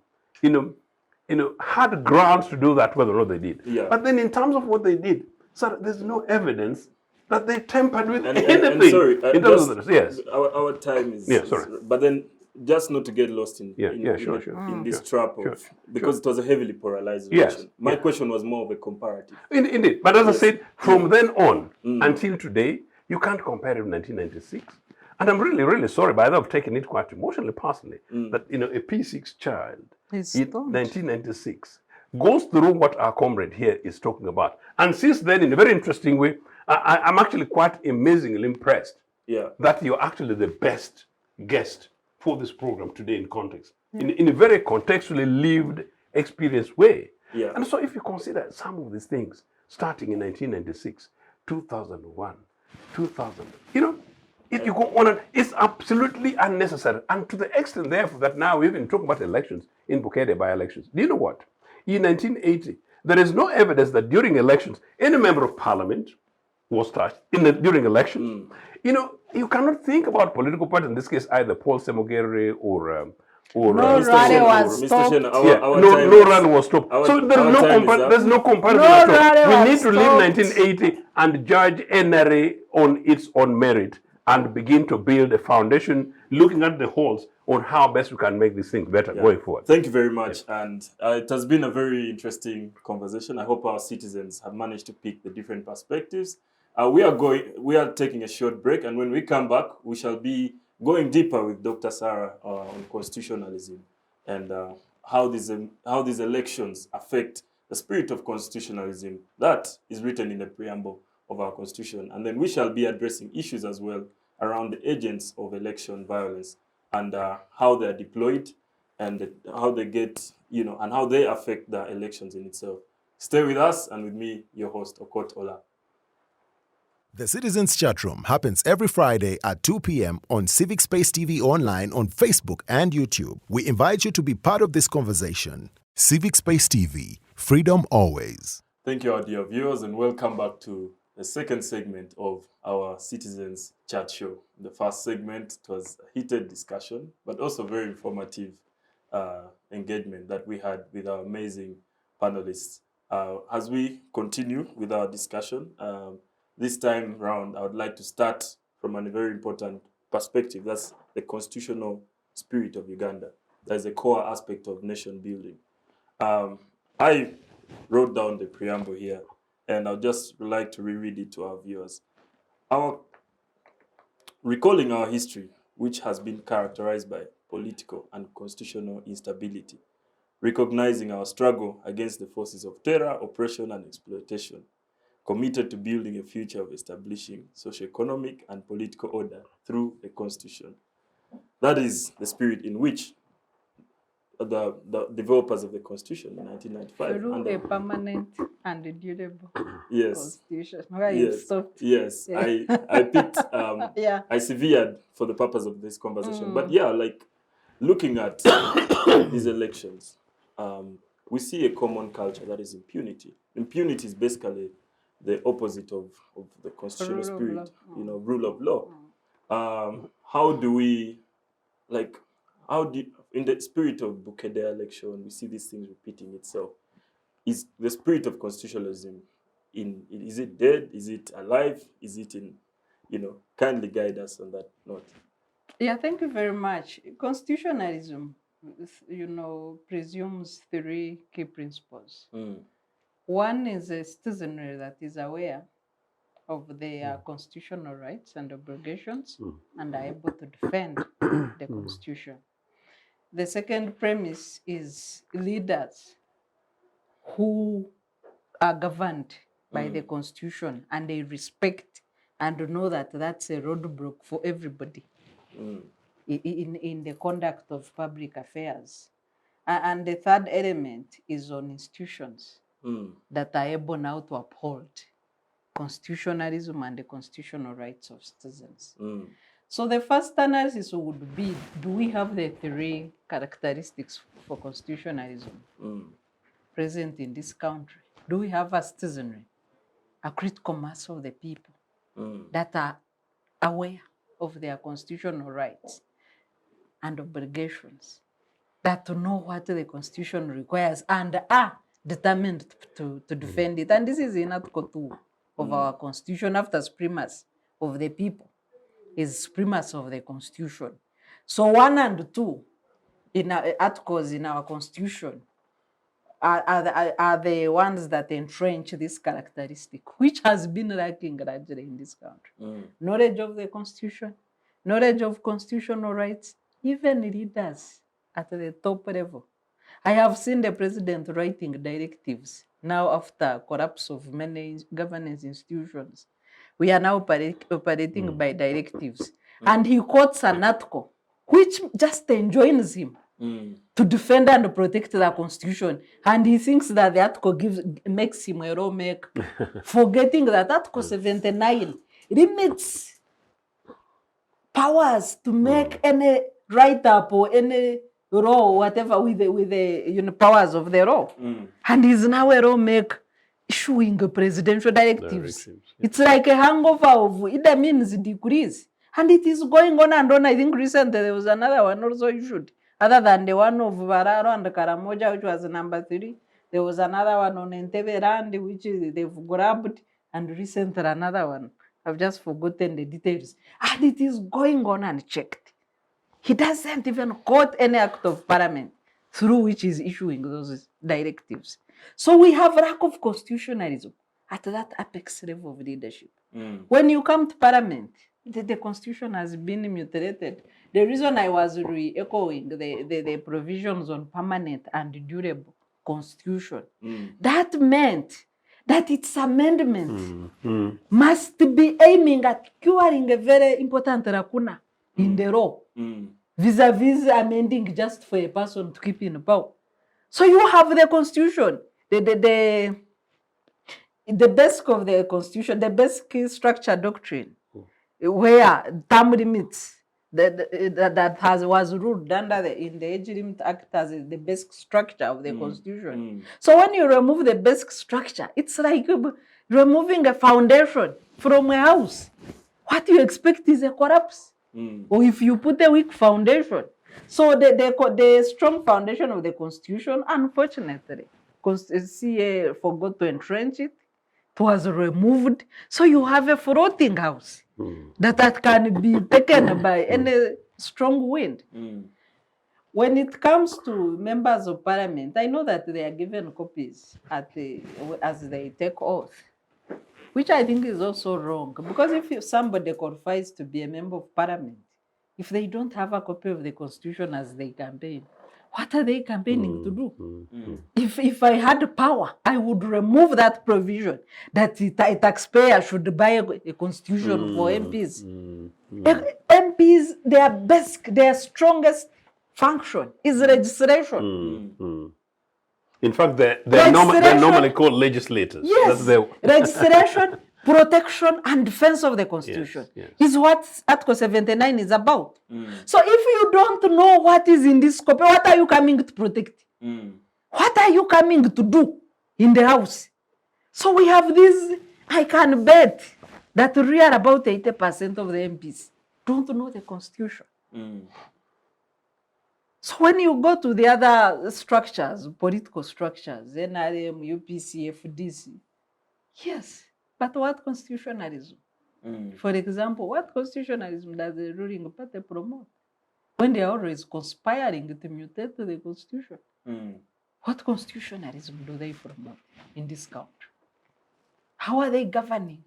had grounds to do that, whether or not they did. Yeah. But then in terms of what they did, sir, there's no evidence that they tampered with And anything. sorry, in terms of this. Yes. our time is, Yeah, sorry. but then just not to get lost in Sure. this trap of because it was a heavily polarized Yes, election. My question was more of a comparative. Indeed. But as I said, from then on Mm. until today, you can't compare it with 1996. And I'm really, really sorry, but I've taken it quite emotionally, personally, that a P6 child It's in don't. 1996 goes through what our comrade here is talking about. And since then, in a very interesting way, I'm actually quite amazingly impressed Yeah. that you're actually the best guest for this program today in context, in a very contextually lived, experienced way. Yeah. And so if you consider some of these things, starting in 1996, 2001, 2000, if you go on, and it's absolutely unnecessary. And to the extent, therefore, that now we've been talking about elections in Bukede by-elections. Do you know what? In 1980, there is no evidence that during elections, any member of parliament was touched during elections. You cannot think about political parties, in this case, either Paul Semogere or No Mr. rally Shen, was Mr. stopped. Shen, no rally was stopped. So there's no comparison No at all. rally We was need to leave stopped. 1980 and judge NRA on its own merit and begin to build a foundation, looking at the holes on how best we can make these things better going forward. Thank you very much. And it has been a very interesting conversation. I hope our citizens have managed to pick the different perspectives. We are taking a short break, and when we come back, we shall be going deeper with Dr. Sarah on constitutionalism and how these elections affect the spirit of constitutionalism that is written in the preamble of our constitution. And then we shall be addressing issues as well around the agents of election violence and how they are deployed and how they get, and how they affect the elections in itself. Stay with us and with me, your host, Okot Ola. The Citizens Chatroom happens every Friday at 2 p.m. on Civic Space TV Online on Facebook and YouTube. We invite you to be part of this conversation. Civic Space TV, freedom always. Thank you, our dear viewers, and welcome back to the second segment of our Citizens Chat Show. The first segment was a heated discussion, but also very informative engagement that we had with our amazing panelists. As we continue with our discussion, this time round, I would like to start from a very important perspective. That's the constitutional spirit of Uganda. That's a core aspect of nation building. I wrote down the preamble here, and I'd just like to reread it to our viewers. Recalling our history, which has been characterized by political and constitutional instability, recognizing our struggle against the forces of terror, oppression, and exploitation, committed to building a future of establishing socio-economic and political order through a constitution. That is the spirit in which the developers of the constitution in 1995 Through a permanent and durable yes constitution. Where you yes stopped. yes Yeah. I picked Yeah. I severed for the purpose of this conversation. But like looking at these elections, we see a common culture, that is impunity. Impunity is basically the opposite of the constitutional spirit, rule of law. How do we, in the spirit of Bukede election, we see these things repeating itself. Is the spirit of constitutionalism is it dead? Is it alive? Is it in, kindly guide us on that note. Yeah, thank you very much. Constitutionalism, presumes three key principles. One is a citizenry that is aware of their constitutional rights and obligations and are able to defend the constitution. The second premise is leaders who are governed by the constitution and they respect and know that that's a roadblock for everybody in the conduct of public affairs. And the third element is on institutions that are able now to uphold constitutionalism and the constitutional rights of citizens. So the first analysis would be, do we have the three characteristics for constitutionalism present in this country? Do we have a citizenry, a critical mass of the people that are aware of their constitutional rights and obligations that know what the Constitution requires and are determined to defend it. And this is in Article 2 of our Constitution, after supremacy of the people is supremacy of the Constitution. So 1 and 2 in our articles in our Constitution are the ones that entrench this characteristic, which has been lacking largely in this country. Knowledge of the Constitution, knowledge of constitutional rights, even leaders at the top level. I have seen the president writing directives now after collapse of many governance institutions. We are now operating by directives. And he quotes an article which just enjoins him to defend and protect the Constitution. And he thinks that the article makes him a lawmaker, forgetting that Article 79 limits powers to make any write-up or any law, whatever, with the powers of the law. And he's now a lawmaker issuing presidential directives. It's like a hangover of either means decrease. And it is going on and on. I think recently there was another one also issued. Other than the one of Vararo and Karamoja, which was number 3, there was another one on Entebbe Land, which they've grabbed, and recently another one. I've just forgotten the details. And it is going on unchecked. He doesn't even quote any act of parliament through which he's issuing those directives. So we have lack of constitutionalism at that apex level of leadership. When you come to parliament, the constitution has been mutilated. The reason I was re-echoing the provisions on permanent and durable constitution, that meant that its amendment must be aiming at curing a very important lacuna in the law, vis-a-vis amending just for a person to keep in power. So you have the constitution, the basic of the constitution, the basic structure doctrine, where term limits that was ruled under in the Age Limit Act as the basic structure of the constitution. So when you remove the basic structure, it's like removing a foundation from a house. What you expect is a collapse. Or if you put a weak foundation. So the strong foundation of the constitution, unfortunately, CA forgot to entrench it. It was removed. So you have a floating house that can be taken by any strong wind. When it comes to members of parliament, I know that they are given copies as they take oath, which I think is also wrong. Because if somebody qualifies to be a member of parliament, if they don't have a copy of the constitution as they campaign, what are they campaigning to do? If I had power, I would remove that provision that a taxpayer should buy a constitution for MPs. MPs, their strongest function is registration. In fact, they're normally called legislators. Yes, registration, protection, and defense of the Constitution is what Article 79 is about. So if you don't know what is in this copy, what are you coming to protect? What are you coming to do in the House? So we have this, I can bet that real about 80% of the MPs don't know the Constitution. So when you go to the other structures, political structures, NRM, UPC, FDC, yes, but what constitutionalism? For example, what constitutionalism does the ruling party promote? When they are always conspiring to mutate the constitution. What constitutionalism do they promote in this country? How are they governing?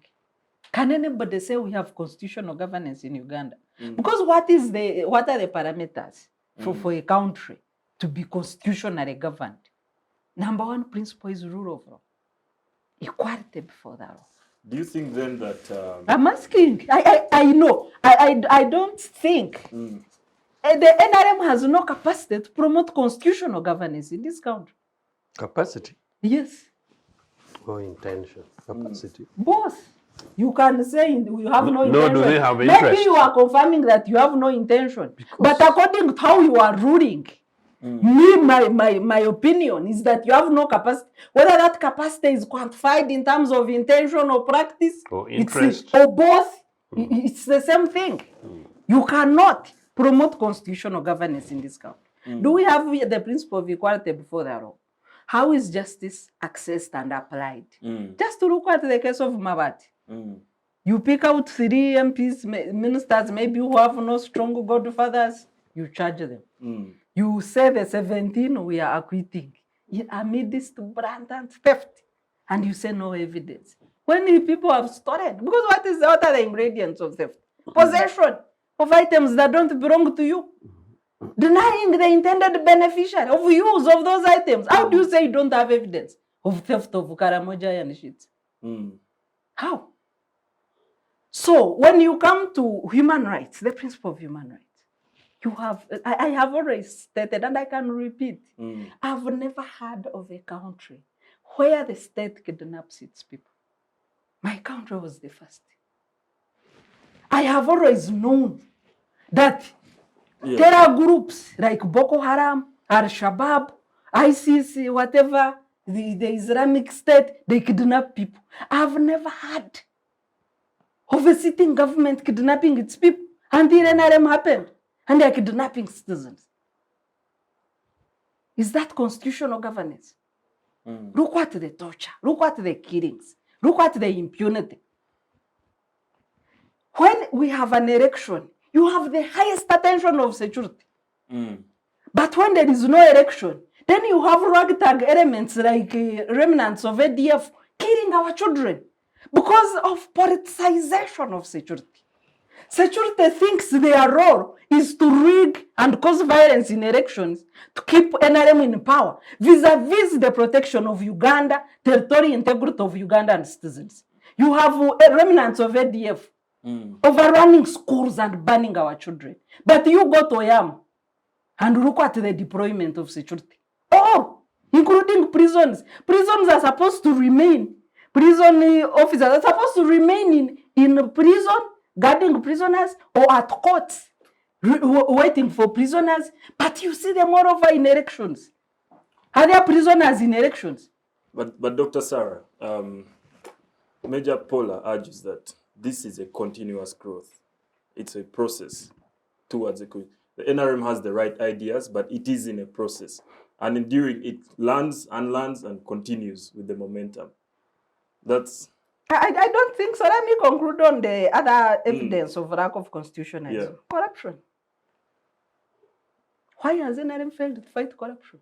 Can anybody say we have constitutional governance in Uganda? Because what are the parameters for a country to be constitutionally governed? Number one principle is rule of law. Equality before the law. Do you think then that... I'm asking. I know. I don't think the NRM has no capacity to promote constitutional governance in this country. Capacity Yes. or intention? Capacity. Both. You can say you have no intention. No, do they have interest? Maybe you are confirming that you have no intention. But according to how you are ruling, my opinion is that you have no capacity. Whether that capacity is quantified in terms of intention or practice, Or interest. or both, it's the same thing. You cannot promote constitutional governance in this country. Do we have the principle of equality before the law? How is justice accessed and applied? Just to look at the case of Mabati. You pick out 3 MPs, ministers, maybe who have no strong godfathers, you charge them. You say the 17 we are acquitting amidst blatant theft, and you say no evidence. When the people have stolen, because what are the ingredients of theft? Possession of items that don't belong to you. Denying the intended beneficiary of use of those items. How do you say you don't have evidence of theft of Karamoja and shit? How? So when you come to human rights, the principle of human rights, I have always stated, and I can repeat, I've never heard of a country where the state kidnaps its people. My country was the first. I have always known that terror groups like Boko Haram, Al-Shabaab, ISIS, whatever, the Islamic State, they kidnap people. I've never heard of a sitting government kidnapping its people until NRM happened, and they're kidnapping citizens. Is that constitutional governance? Look at the torture, look at the killings, look at the impunity. When we have an election, you have the highest attention of security. But when there is no election, then you have ragtag elements like remnants of ADF killing our children because of politicization of security. Security thinks their role is to rig and cause violence in elections to keep NRM in power, vis-a-vis the protection of Uganda, territorial integrity of Ugandan citizens. You have remnants of ADF overrunning schools and banning our children. But you go to Yam and look at the deployment of security. Oh, including prisons. Prisons are supposed to remain, prison officers are supposed to remain in prison, guarding prisoners, or at courts, waiting for prisoners. But you see them all over in elections. Are there prisoners in elections? But Dr. Sarah, Major Pollar argues that this is a continuous growth. It's a process towards a good. The NRM has the right ideas, but it is in a process. And enduring, it lands, unlands, and continues with the momentum. That's... I don't think so. Let me conclude on the other evidence of lack of constitutionalism. Corruption. Why has NRM failed to fight corruption?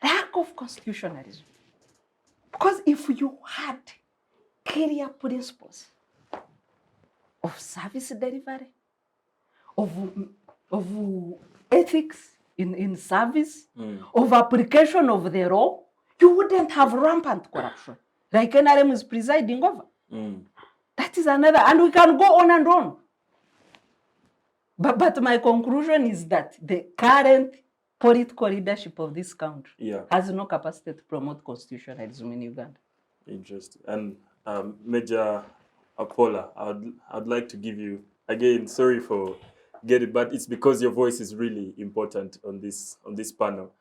Lack of constitutionalism. Because if you had clear principles of service delivery, of ethics in service, of application of the law, you wouldn't have rampant corruption like NRM is presiding over. That is another, and we can go on and on. But my conclusion is that the current political leadership of this country has no capacity to promote constitutionalism in Uganda. Interesting. And Major Pollar, I'd like to give you, again, sorry for getting, but it's because your voice is really important on this panel.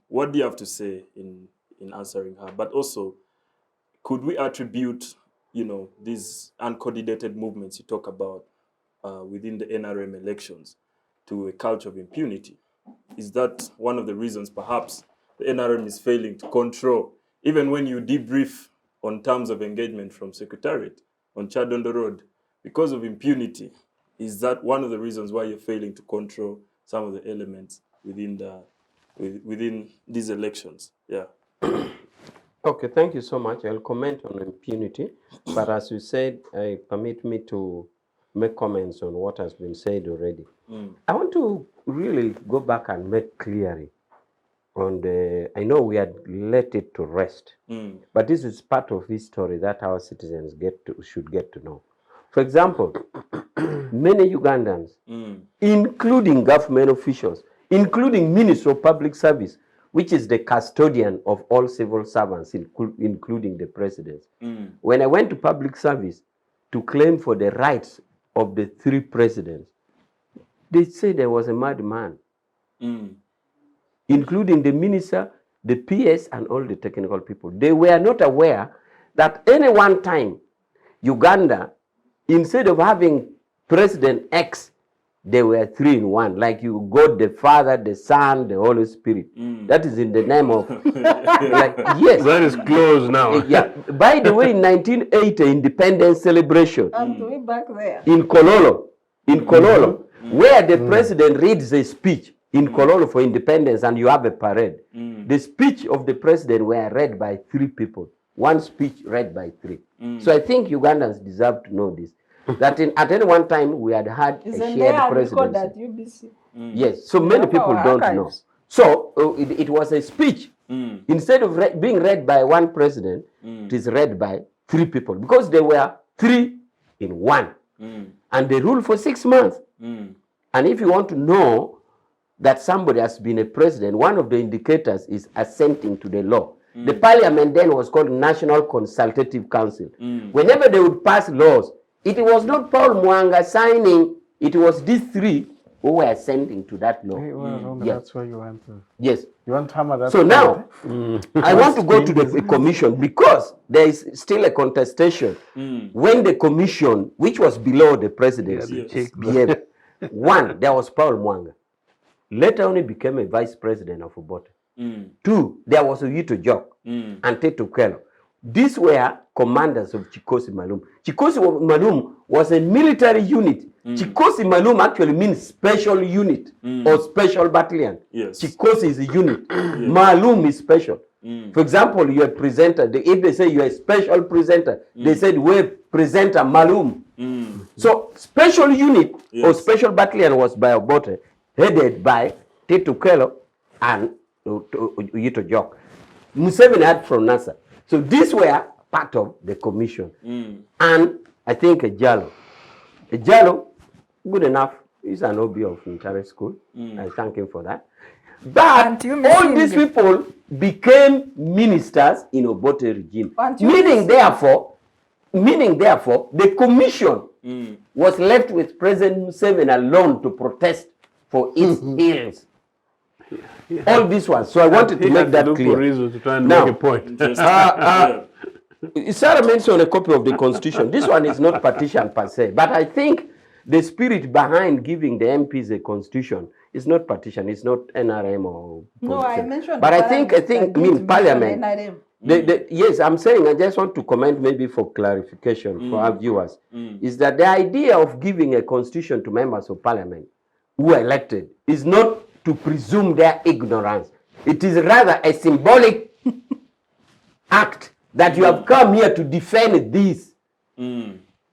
What do you have to say in answering her? But also, could we attribute, these uncoordinated movements you talk about within the NRM elections to a culture of impunity? Is that one of the reasons perhaps the NRM is failing to control, even when you debrief on terms of engagement from Secretariat on Chadondo Road, because of impunity? Is that one of the reasons why you're failing to control some of the elements within these elections? Yeah. Okay, thank you so much. I'll comment on impunity, but as you said, permit me to make comments on what has been said already. I want to really go back and make clearly on I know we had let it to rest, but this is part of history that our citizens should get to know. For example, many Ugandans, including government officials, including Minister of Public Service, which is the custodian of all civil servants, including the president. When I went to public service to claim for the rights of the 3 presidents, they said there was a madman, including the minister, the PS, and all the technical people. They were not aware that any one time, Uganda, instead of having President X they were 3 in 1. Like you God the Father, the Son, the Holy Spirit. That is in the name of, like, yes. That is close now. Yeah. By the way, in 1980 independence celebration And we back there. in Kololo, where the president reads a speech in Kololo for independence and you have a parade. The speech of the president were read by 3 people. One speech read by 3. So I think Ugandans deserve to know this. That at any one time we had a Isn't shared there a record presidency. at UBC? Yes, so many have people our don't know. archives. So it was a speech. Instead of being read by one president, it is read by 3 people because they were 3 in 1. And they ruled for 6 months. And if you want to know that somebody has been a president, one of the indicators is assenting to the law. The parliament then was called National Consultative Council. Whenever they would pass laws, it was not Paul Mwanga signing, it was these 3 who were assenting to that law. Hey, well, wrong, Yes. that's why you want to. Yes. You want to hammer that. So point, now, eh? I want to go to the commission because there is still a contestation when the commission, which was below the presidency, Yes. behaved. 1, there was Paul Mwanga. Later on, he became a vice president of Obote. 2, there was Uyito Jok and Teto Kelo. These were commanders of Chikosi Malum. Chikosi Malum was a military unit. Chikosi Malum actually means special unit or special battalion. Yes. Chikosi is a unit. Malum is special. For example, you're a presenter. If they say you're a special presenter, they said we're presenter Malum. So special unit or special battalion was by Obote, headed by Teto Kelo and Uyito Jok. Museveni had from NASA. So these were part of the commission. And I think Ejalo, good enough, he's an OB of Ntare School. I thank him for that. But And you may all see these him. people became ministers in Obote regime. And you Meaning may therefore, the commission was left with President Museveni alone to protest for its ills. All these ones. So I wanted to He make had that look for clear. reasons to try and Now, make a point. Interesting. Sarah mentioned a copy of the Constitution. This one is not partition per se, but I think the spirit behind giving the MPs a Constitution is not partition. It's not NRM or. No, I politician. mentioned. But I think, didn't Parliament. mention NRM. Yes, I'm saying, I just want to comment maybe for clarification for our viewers, is that the idea of giving a Constitution to members of Parliament who are elected is not to presume their ignorance. It is rather a symbolic act that you have come here to defend this.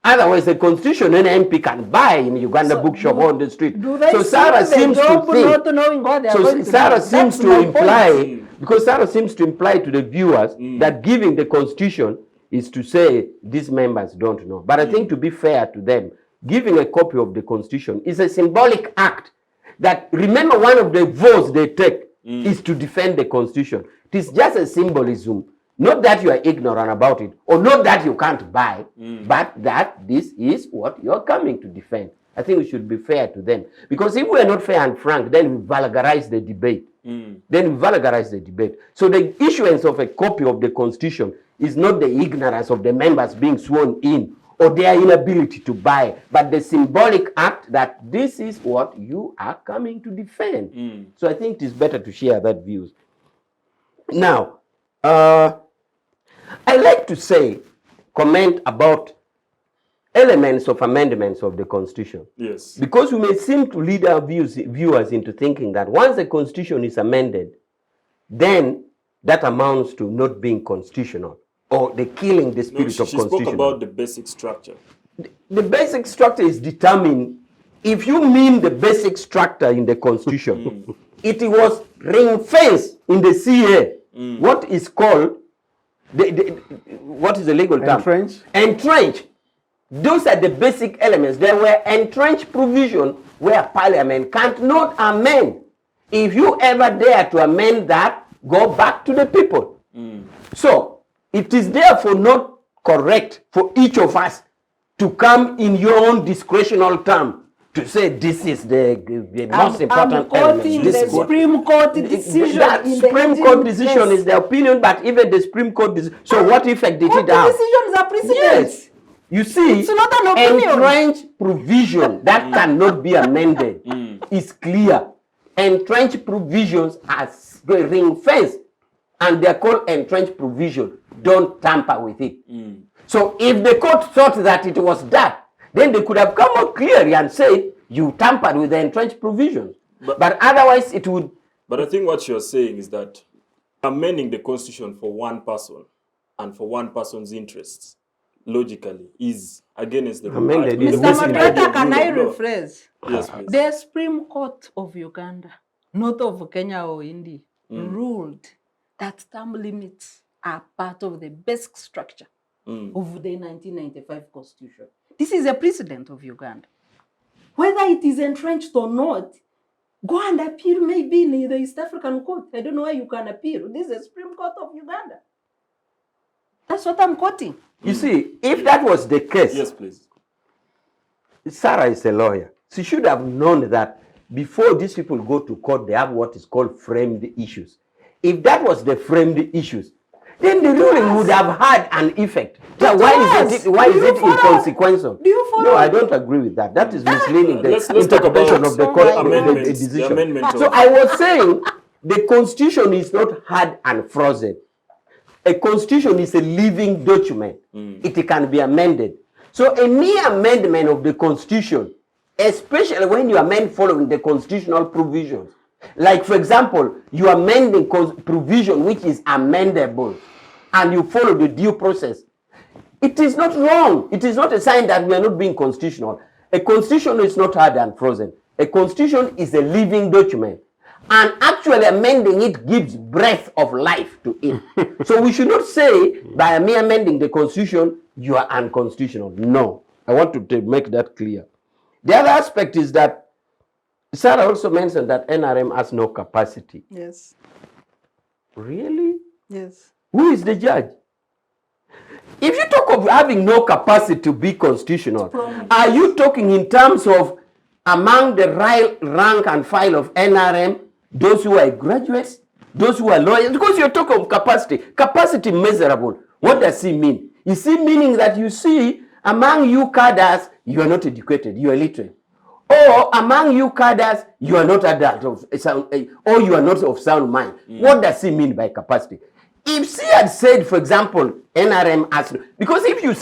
Otherwise, the Constitution an MP can buy in Uganda bookshop or on the street. So Sarah seems to think. So Sarah seems to imply, because Sarah seems to imply to the viewers that giving the Constitution is to say these members don't know. But I think to be fair to them, giving a copy of the Constitution is a symbolic act. That remember, one of the votes they take is to defend the Constitution. It is just a symbolism. Not that you are ignorant about it, or not that you can't buy, but that this is what you're coming to defend. I think we should be fair to them. Because if we're not fair and frank, then we vulgarize the debate. So the issuance of a copy of the Constitution is not the ignorance of the members being sworn in, or their inability to buy, but the symbolic act that this is what you are coming to defend. So I think it is better to share that views. Now, I like to comment about elements of amendments of the Constitution. Yes. Because we may seem to lead our viewers into thinking that once the Constitution is amended, then that amounts to not being constitutional, or the killing the spirit of She Constitution. spoke about the basic structure. The basic structure is determined. If you mean the basic structure in the Constitution, it was ring-fenced in the CA. What is called, what is the legal term? Entrenched. Entrenched. Those are the basic elements. There were entrenched provision where Parliament can't not amend. If you ever dare to amend that, go back to the people. So, it is therefore not correct for each of us to come in your own discretional term to say this is the most important element. The Supreme Court decision. That Supreme Court decision is the opinion, but even the Supreme Court decision. So what effect did it have? Decisions are precedents. You see, It's not an opinion. entrenched provision that cannot be amended is clear. Entrenched provisions are ring fence, and they're called entrenched provision. Don't tamper with it. So if the court thought that it was that, then they could have come out clearly and said, you tampered with the entrenched provisions. But otherwise it would... But I think what you're saying is that amending the constitution for one person and for one person's interests, logically, is against the Amended the is Mr. basic idea Moderator, of can rule I of law. rephrase? Yes, please. The Supreme Court of Uganda, not of Kenya or India, ruled that term limits are part of the basic structure of the 1995 Constitution. This is a precedent of Uganda. Whether it is entrenched or not, go and appeal maybe in the East African Court. I don't know where you can appeal. This is the Supreme Court of Uganda. That's what I'm quoting. You see, if that was the case, Yes, please. Sarah is a lawyer. She should have known that before these people go to court, they have what is called framed issues. If that was the framed issues, then the ruling would have had an effect. So why is it inconsequential? Do you follow? No, I don't agree with that. That is misleading the Let's talk interpretation about of the court amendments, the decision. amendment So of- I was saying the constitution is not hard and frozen. A constitution is a living document. It can be amended. So a mere amendment of the constitution, especially when you amend following the constitutional provisions, like for example, you amend the provision which is amendable and you follow the due process, it is not wrong. It is not a sign that we are not being constitutional. A constitution is not hard and frozen. A constitution is a living document. And actually amending it gives breath of life to it. So we should not say by mere amending the constitution, you are unconstitutional. No. I want to make that clear. The other aspect is that Sarah also mentioned that NRM has no capacity. Yes. Really? Yes. Who is the judge? If you talk of having no capacity to be constitutional, are you talking in terms of among the rank and file of NRM, those who are graduates, those who are lawyers? Because you're talking of capacity. Capacity measurable. What does it mean? Is it meaning that you see among you cadres, you are not educated, you are illiterate? Or among you cadres, you are not adult of sound, or you are not of sound mind? What does it mean by capacity? If she had said, for example, NRM has, because if you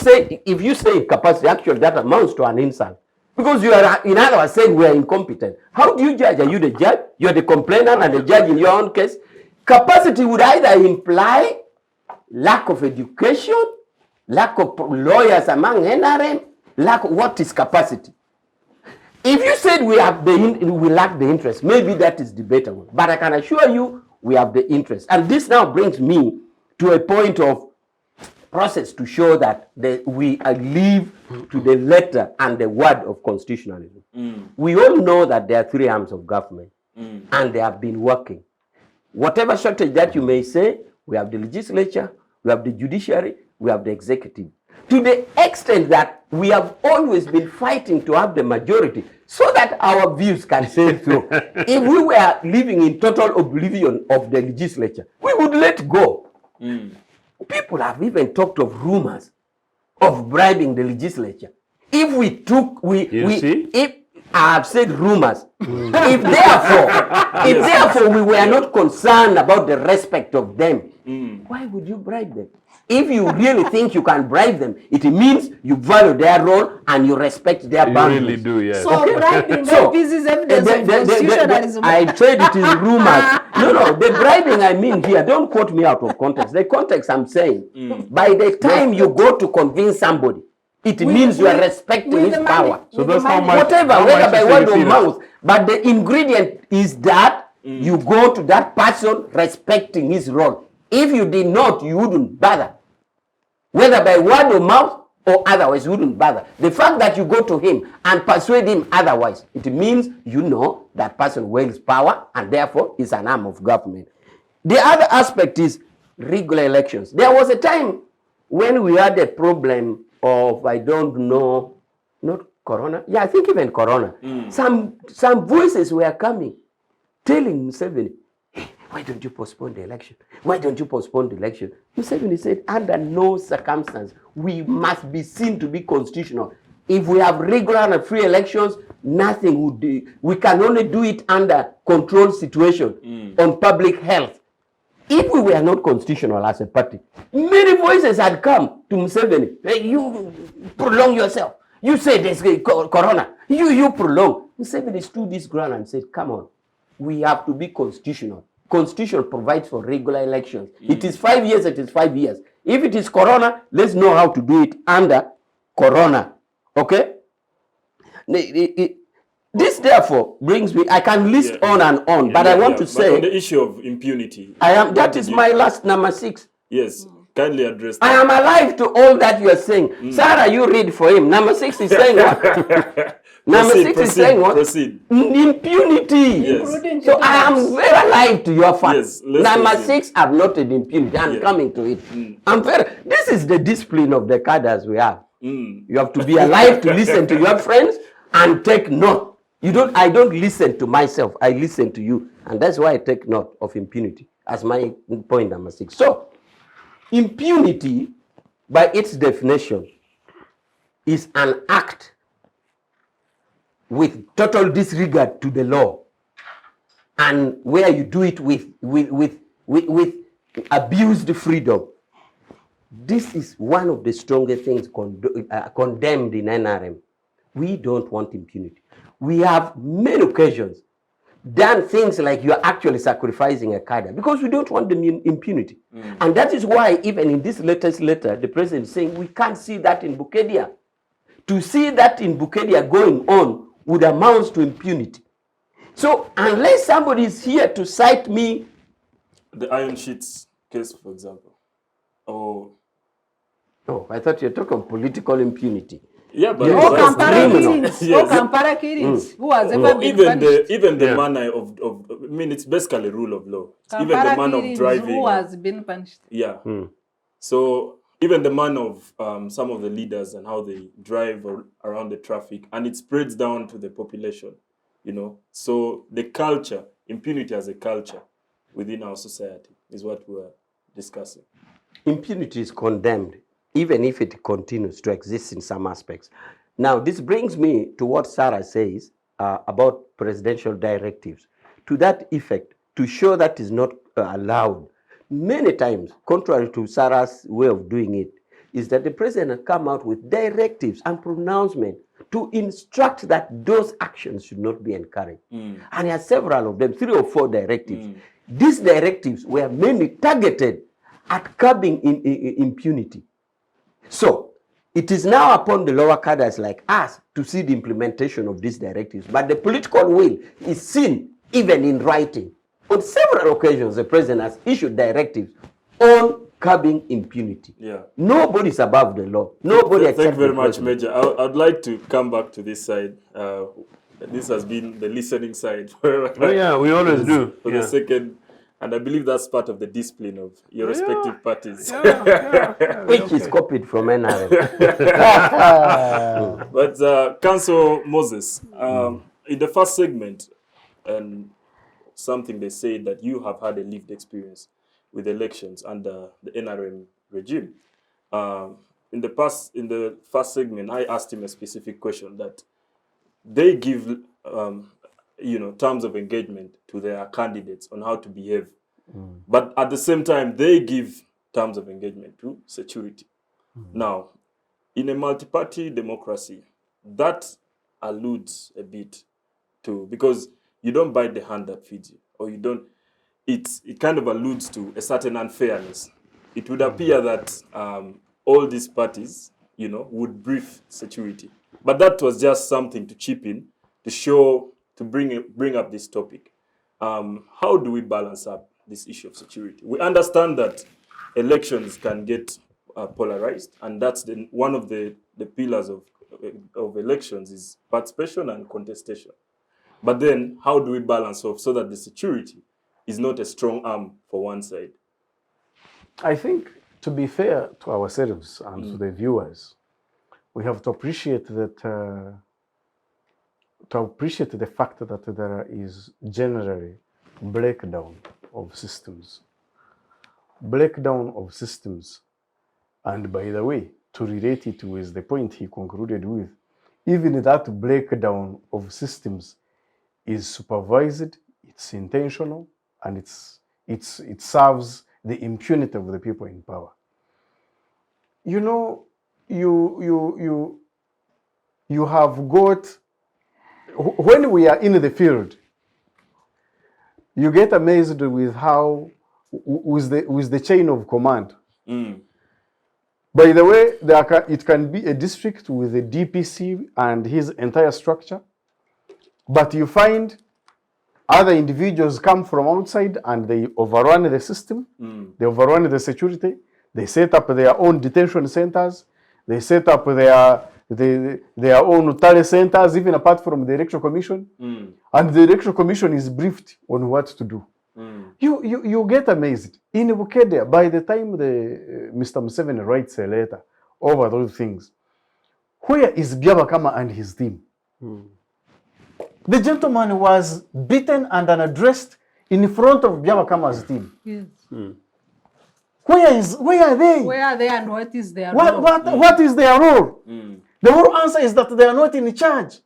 say capacity, actually that amounts to an insult. Because you are, in other words, saying we are incompetent. How do you judge? Are you the judge? You are the complainant and the judge in your own case. Capacity would either imply lack of education, lack of lawyers among NRM, what is capacity? If you said we lack the interest, maybe that is debatable. But I can assure you, we have the interest. And this now brings me to a point of process to show that we live to the letter and the word of constitutionalism. We all know that there are three arms of government, and they have been working. Whatever shortage that you may say, we have the legislature, we have the judiciary, we have the executive. To the extent that we have always been fighting to have the majority so that our views can sail through. If we were living in total oblivion of the legislature, we would let go. People have even talked of rumors of bribing the legislature. If we took, if I have said rumors, if therefore we were not concerned about the respect of them, why would you bribe them? If you really think you can bribe them, it means you value their role and you respect their boundaries. You really do, yes. So bribing this is evidence of constitutionalism. I said it is rumors. No, the bribing I mean here, don't quote me out of context. The context I'm saying, by the time you go to convince somebody, it means you are respecting his power. So that's how much. Whatever, whether by word or mouth. But the ingredient is that you go to that person respecting his role. If you did not, you wouldn't bother. Whether by word or mouth or otherwise, you wouldn't bother. The fact that you go to him and persuade him otherwise, it means you know that person wields power and therefore is an arm of government. The other aspect is regular elections. There was a time when we had a problem of, I don't know, not Corona. Yeah, I think even Corona. Some voices were coming, telling Museveni, why don't you postpone the election? Why don't you postpone the election? Museveni said, under no circumstance, we must be seen to be constitutional. If we have regular and free elections, nothing would do. We can only do it under controlled situation on public health. If we were not constitutional as a party, many voices had come to Museveni. Hey, you prolong yourself. You say there's corona. You prolong. Museveni stood his ground and said, come on, we have to be constitutional. Constitution provides for regular elections. It is 5 years, it is 5 years. If it is corona, let's know how to do it under corona. Okay? This therefore brings me, I can list on and on, but I want to say, on the issue of impunity, that is my last number 6. Yes, kindly address that. I am alive to all that you are saying. Sarah, you read for him. Number 6 is saying what? Number 6 is saying what? Proceed. Impunity. Yes. So I am very alive to your fact. Yes, let's number proceed. 6, I've noted impunity. I'm coming to it. I'm very. This is the discipline of the cadres we have. You have to be alive to listen to your friends and take note. I don't listen to myself. I listen to you, and that's why I take note of impunity as my point number 6. So, impunity, by its definition, is an act with total disregard to the law, and where you do it with abused freedom. This is one of the strongest things condemned in NRM. We don't want impunity. We have many occasions done things like you are actually sacrificing a cadre because we don't want the impunity. And that is why even in this latest letter, the president is saying we can't see that in Bukedia. To see that in Bukedia going on would amount to impunity. So unless somebody is here to cite me... The Iron Sheets case, for example. Oh, I thought you were talking of political impunity. yeah, but Or that's Kampala criminal. killings. Yes. Or Kampala killings. Who has ever been Even punished? the manner of I mean, it's basically rule of law. Even the Kampala manner of killings, driving. who has been punished? Yeah. So even the manner of some of the leaders and how they drive around the traffic, and it spreads down to the population, you know. So the culture, impunity as a culture within our society is what we're discussing. Impunity is condemned, even if it continues to exist in some aspects. Now, this brings me to what Sarah says about presidential directives. To that effect, to show that is not allowed, many times, contrary to Sarah's way of doing it, is that the president has come out with directives and pronouncements to instruct that those actions should not be encouraged. And he has several of them, 3 or 4 directives. These directives were mainly targeted at curbing impunity. So, it is now upon the lower cadres like us to see the implementation of these directives. But the political will is seen even in writing. On several occasions, the president has issued directives on curbing impunity. Yeah. Nobody is above the law. Nobody except Thank you very the much, president. Major. I'd like to come back to this side. This has been the listening side. Yeah, we always do. For the second, and I believe that's part of the discipline of your respective parties. Which is copied from NRM. But Council Moses, in the first segment, and something they said that you have had a lived experience with elections under the NRM regime. In the first segment, I asked him a specific question that they give, terms of engagement to their candidates on how to behave, but at the same time, they give terms of engagement to security. Now, in a multi-party democracy, that alludes a bit to, because you don't bite the hand that feeds you, or you don't, it kind of alludes to a certain unfairness. It would appear that all these parties, would brief security. But that was just something to chip in, to show, to bring up this topic. How do we balance up this issue of security? We understand that elections can get polarized, and that's one of the pillars of elections is participation and contestation. But then, how do we balance off so that the security is not a strong arm for one side? I think, to be fair to ourselves and to the viewers, we have to appreciate that, the fact that there is generally breakdown of systems. Breakdown of systems. And by the way, to relate it with the point he concluded with, even that breakdown of systems is supervised, it's intentional, and it serves the impunity of the people in power. You know, you have got, when we are in the field, you get amazed with how, with the chain of command. By the way, it can be a district with a DPC and his entire structure, but you find other individuals come from outside and they overrun the system, they overrun the security, they set up their own detention centers, they set up their own tally centers, even apart from the Electoral Commission, and the Electoral Commission is briefed on what to do. You get amazed. In Bukedea, by the time Mr. Museveni writes a letter over those things, where is Byabakama and his team? The gentleman was beaten and unaddressed in front of Byabakama's team. Yes. Where are they? Where are they and what is their role? What is their role? The whole answer is that they are not in charge.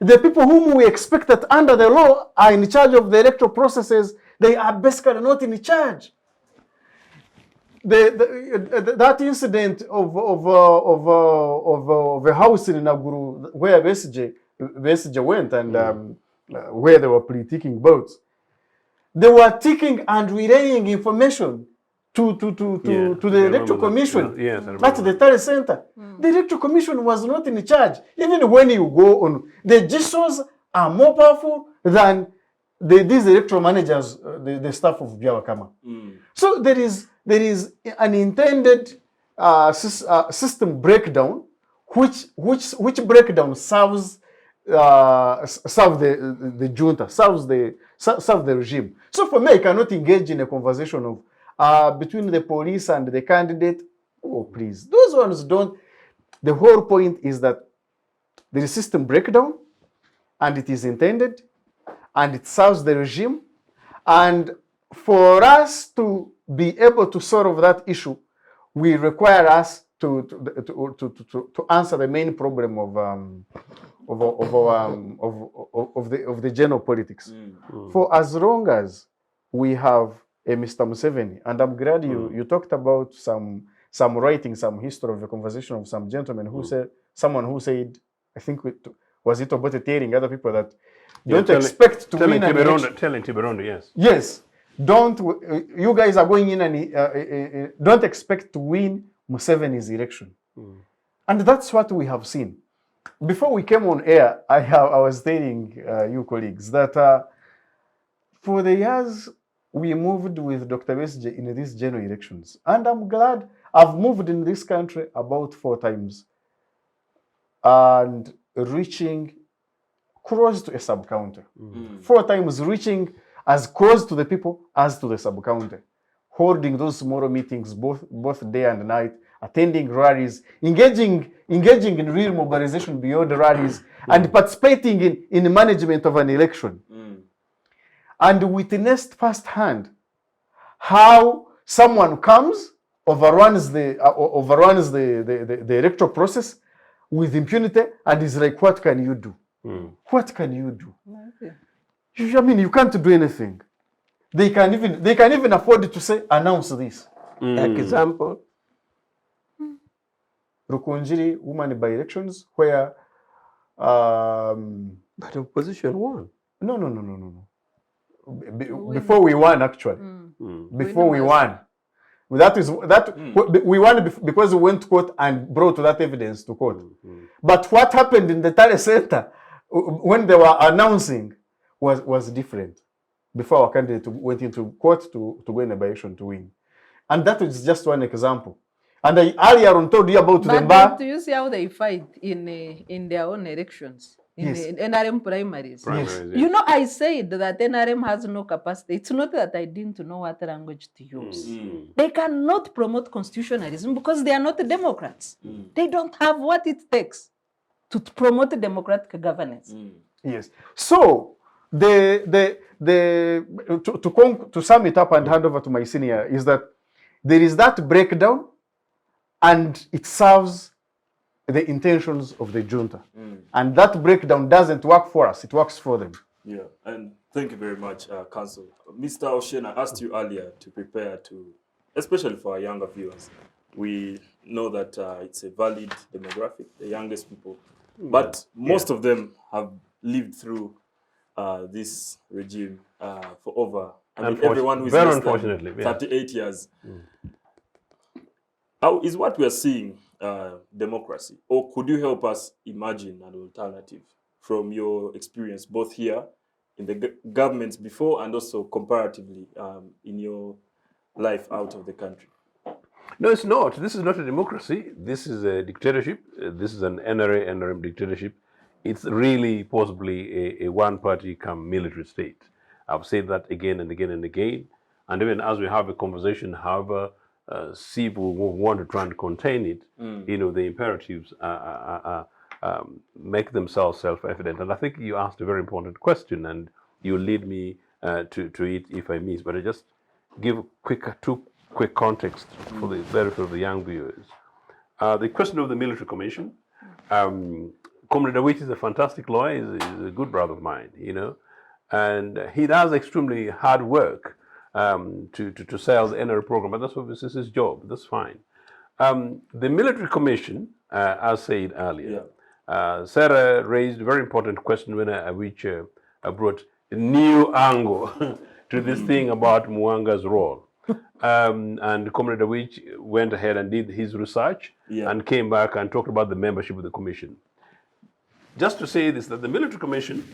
The people whom we expect that under the law are in charge of the electoral processes, they are basically not in charge. That incident of a house in Naguru where Besige went and where they were politicking votes, they were taking and relaying information to the Electoral Commission at the Tally Center. The Electoral Commission was not in charge. Even when you go on, the GSOs are more powerful than these electoral managers, the staff of Byabakama. So there is an intended system breakdown, which breakdown serves the junta, serves the regime. So for me, I cannot engage in a conversation of between the police and the candidate. Oh, please. Those ones don't. The whole point is that there is system breakdown, and it is intended, and it serves the regime. And for us to be able to solve that issue, we require us to answer the main problem of the general politics. For as long as we have a Mr. Museveni, and I'm glad you talked about some writing, some history of the conversation of some gentleman who said, someone who said, I think was it about telling other people that don't expect to win an election. Telling Tiberondo, yes. Yes, you guys are going in and don't expect to win Museveni's election. And that's what we have seen. Before we came on air, I was telling you colleagues that for the years we moved with Dr. Besige in these general elections. And I'm glad I've moved in this country about 4 times and reaching close to a sub-county. 4 times reaching as close to the people as to the sub-county. Holding those smaller meetings both day and night, attending rallies, engaging in real mobilization beyond the rallies, and participating in the management of an election. And witnessed firsthand how someone comes, overruns the electoral process with impunity, and is like, what can you do? What can you do? I mean, you can't do anything. They can even afford to say, announce this. Example. Rukunjiri woman by-elections where But opposition won. No. Before we won, actually. Before we won. We won because we went to court and brought that evidence to court. But what happened in the Tally Center when they were announcing was different. Before our candidate went into court to win a by-election to win. And that is just one example. And I earlier on told you about the bar. Do you see how they fight in their own elections? In Yes. the NRM primaries. Yes. You know, I said that NRM has no capacity. It's not that I didn't know what language to use. They cannot promote constitutionalism because they are not Democrats. They don't have what it takes to promote democratic governance. Yes. So To sum it up and hand over to my senior is that there is that breakdown, and it serves the intentions of the junta. And that breakdown doesn't work for us, it works for them. Yeah, and thank you very much, Council. Mr. Oshien, I asked you earlier to prepare to, especially for our younger viewers, we know that it's a valid demographic, the youngest people, but most of them have lived through this regime for over, I mean, everyone who is very less unfortunately, than 38 years. How is what we are seeing democracy? Or could you help us imagine an alternative from your experience, both here in the governments before and also comparatively in your life out of the country? No, it's not. This is not a democracy. This is a dictatorship. This is an NRA, NRM dictatorship. It's really possibly a one-party come military state. I've said that again and again and again. And even as we have a conversation, however, people want to try and contain it, you know, the imperatives make themselves self-evident. And I think you asked a very important question, and you lead me to it if I miss. But I just give two quick context for the benefit of the young viewers. The question of the military commission. Comrade Awich is a fantastic lawyer. He's a good brother of mine, you know, and he does extremely hard work to sell the NRA program, but this is his job. That's fine. The military commission, as said earlier, Sarah raised a very important question when Awich brought a new angle to this thing about Mwanga's role. And Comrade Awich went ahead and did his research and came back and talked about the membership of the commission. Just to say this, that the military commission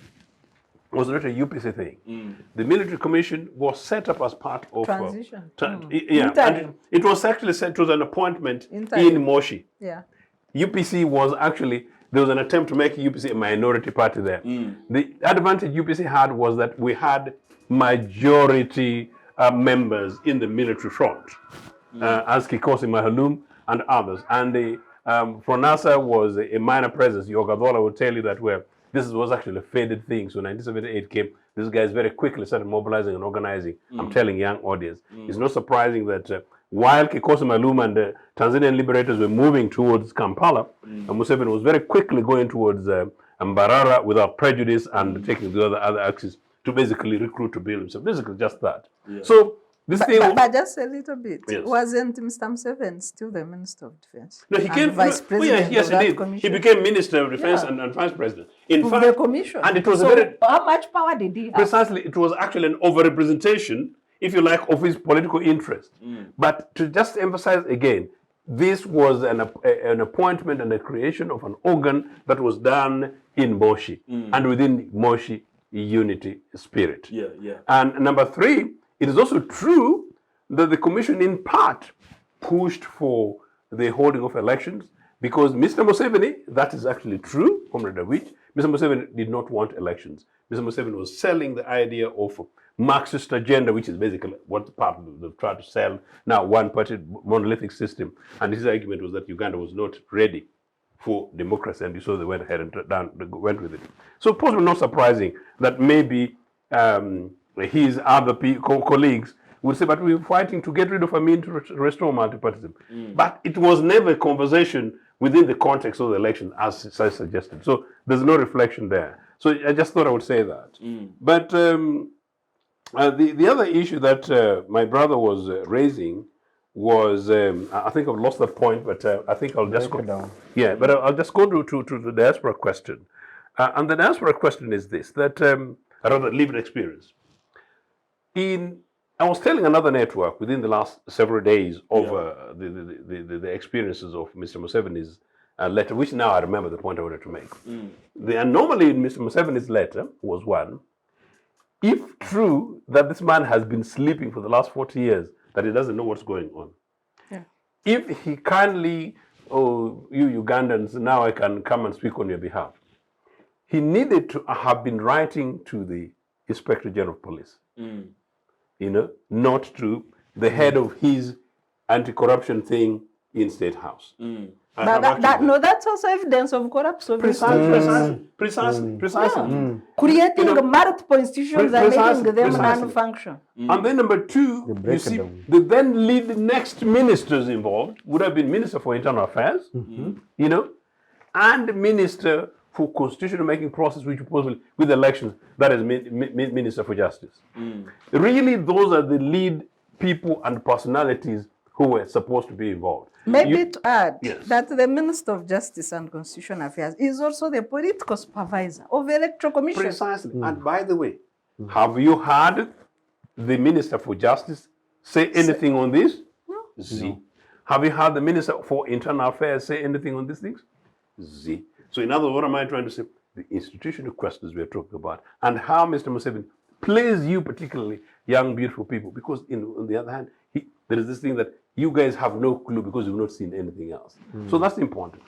was not a UPC thing. The military commission was set up as part of transition. And it was actually set to an appointment in Moshi. Yeah. UPC was actually, there was an attempt to make UPC a minority party there. The advantage UPC had was that we had majority members in the military front, as Kikosi Mahalum and others. And the Fronasa was a minor presence. Yogadola will tell you that this was actually a faded thing. So 1978 came, these guys very quickly started mobilizing and organizing. I'm telling young audience. It's not surprising that while Kikosi Maluma and the Tanzanian liberators were moving towards Kampala, Museveni was very quickly going towards Mbarara without prejudice and taking the other axis to basically recruit to build himself. Basically just that. So this thing... But just a little bit. Yes. Wasn't Mr. Museveni still the Minister of Defense? No, he came... Vice President yes, of that he did. commission? He became Minister of Defense and Vice President. In fact, the commission. And it was so a very... how much power did he have? Precisely, it was actually an overrepresentation, if you like, of his political interest. But to just emphasize again, this was an appointment and a creation of an organ that was done in Moshi and within Moshi unity spirit. And number three, it is also true that the commission in part pushed for the holding of elections because Mr. Museveni, that is actually true, Comrade Awich, Mr. Museveni did not want elections. Mr. Museveni was selling the idea of Marxist agenda, which is basically what the party tried to sell now, one-party monolithic system. And his argument was that Uganda was not ready for democracy, and so they went ahead and went with it. So possibly not surprising that maybe his other colleagues would say, but we're fighting to get rid of Amin to restore multipartyism. But it was never a conversation within the context of the election as I suggested. So there's no reflection there. So I just thought I would say that. But the other issue that my brother was raising was, I think I've lost that point, but I think I'll just go down. Yeah, but I'll just go to the diaspora question. And the diaspora question is this, that I rather lived experience. I was telling another network within the last several days of the experiences of Mr. Museveni's letter, which now I remember the point I wanted to make. The anomaly in Mr. Museveni's letter was one, if true that this man has been sleeping for the last 40 years, that he doesn't know what's going on. If he kindly, oh, you Ugandans, now I can come and speak on your behalf. He needed to have been writing to the Inspector General of Police, you know, not to the head of his anti-corruption thing in State House. I But have actually- that's also evidence of corruption. Precisely. Creating multiple institutions and making them precisely. non-function. And then number two, you break it see, down. the then lead next ministers involved would have been Minister for Internal Affairs, you know, and Minister for Constitutional Making Process, which possibly with elections, that is Minister for Justice. Really, those are the lead people and personalities who were supposed to be involved. Maybe to add Yes. that the Minister of Justice and Constitutional Affairs is also the political supervisor of the Electoral Commission. Precisely. And by the way, have you heard the Minister for Justice say anything on this? No. Z. Have you heard the Minister for Internal Affairs say anything on these things? Z. So in other words, what am I trying to say? The institutional questions we're talking about and how Mr. Museveni plays you, particularly young, beautiful people, because on the other hand, there is this thing that you guys have no clue because you've not seen anything else. So that's important.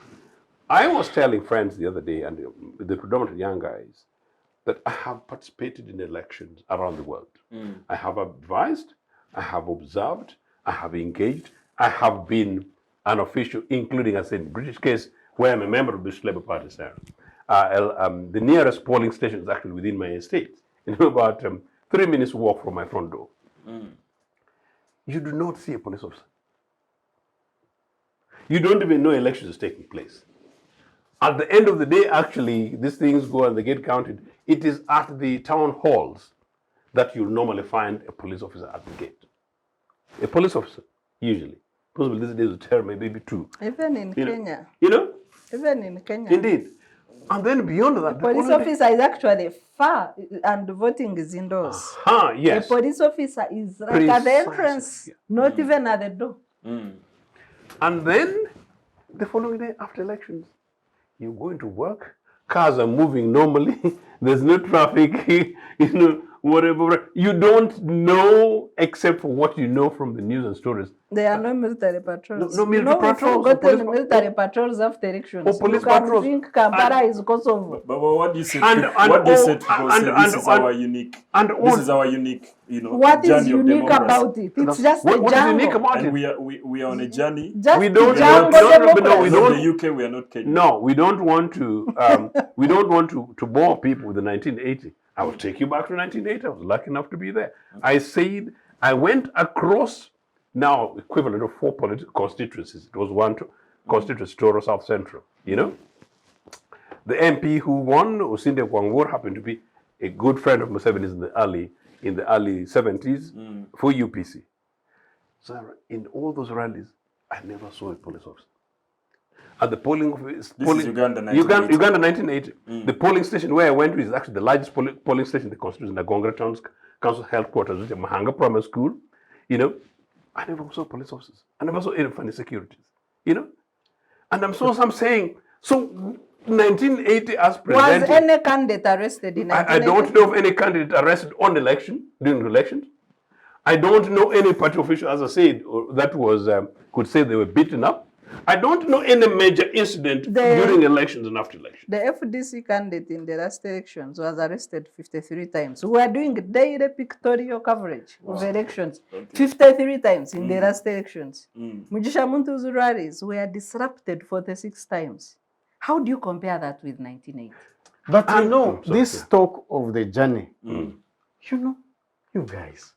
I was telling friends the other day, and the predominantly young guys, that I have participated in elections around the world. I have advised, I have observed, I have engaged, I have been an official, including, I said, in the British case, where I'm a member of the British Labour Party, sir. The nearest polling station is actually within my estate, about 3 minutes walk from my front door. You do not see a police officer. You don't even know elections is taking place. At the end of the day, actually, these things go and they get counted. It is at the town halls that you normally find a police officer at the gate. A police officer, usually. Possibly these days the term may be true. Even in Kenya. Even in Kenya. Indeed. And then beyond that, Police officer is actually far and voting is indoors. Yes. The police officer is right at the entrance, not even at the door. And then the following day after elections, you go into work, cars are moving normally, there's no traffic, whatever. You don't know except for what you know from the news and stories. There are no military patrols. No military patrols, We've forgotten police military patrols after elections. Or police you can patrols. think Kampala is Kosovo. But what do you say? And What do you say to all- people say and- this is our unique? This is our unique, What is journey of unique democracy. about it? It's just a What is jungle. unique about And it? we are on a journey. Just We a don't- jungle no, no, no, democracy. we Not don't- the UK, we are not Kenya. No, we don't want to. We don't want to bore people with the 1980. I will take you back to 1980. I was lucky enough to be there. I said I went across now equivalent of 4 political constituencies. It was one constituency, Toro South Central. The MP who won, Osinde Kwangor, happened to be a good friend of Museveni's in the early 70s for UPC. So in all those rallies, I never saw a police officer. At the polling office, This is Uganda, 1980. Uganda 1980. The polling station where I went to is actually the largest polling station in the constitution, the Gongra Town's Council headquarters, which is Mahanga Primary School. I never saw police officers. I never saw any funny securities. And I'm saying, so 1980 as presented. Was any candidate arrested in 1980? I don't know of any candidate arrested on election, during the elections. I don't know any party official, as I said, that was could say they were beaten up. I don't know any major incident during elections and after elections. The FDC candidate in the last elections was arrested 53 times. We are doing daily pictorial coverage of elections 53 times in the last elections. Mugisha Muntu's rallies were disrupted 46 times. How do you compare that with 1980? But this talk of the journey, you guys,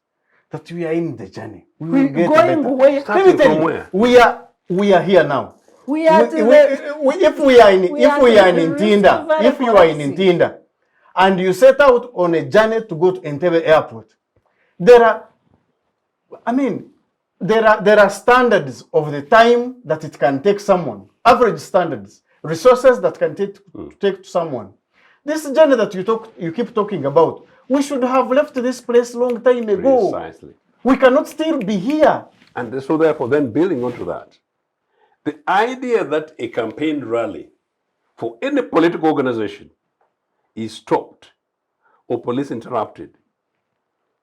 that we are in the journey. We will get Going better. away. Let me tell From you, where? we are here now. We are to the, If we are in we are in to the Ntinda, Rift if you are in Valley Ntinda, and you set out on a journey to go to Entebbe Airport, there are standards of the time that it can take someone, average standards, resources that can take to someone. This journey that you keep talking about, we should have left this place long time ago. Precisely. We cannot still be here. And so therefore, then building onto that, the idea that a campaign rally for any political organization is stopped or police interrupted,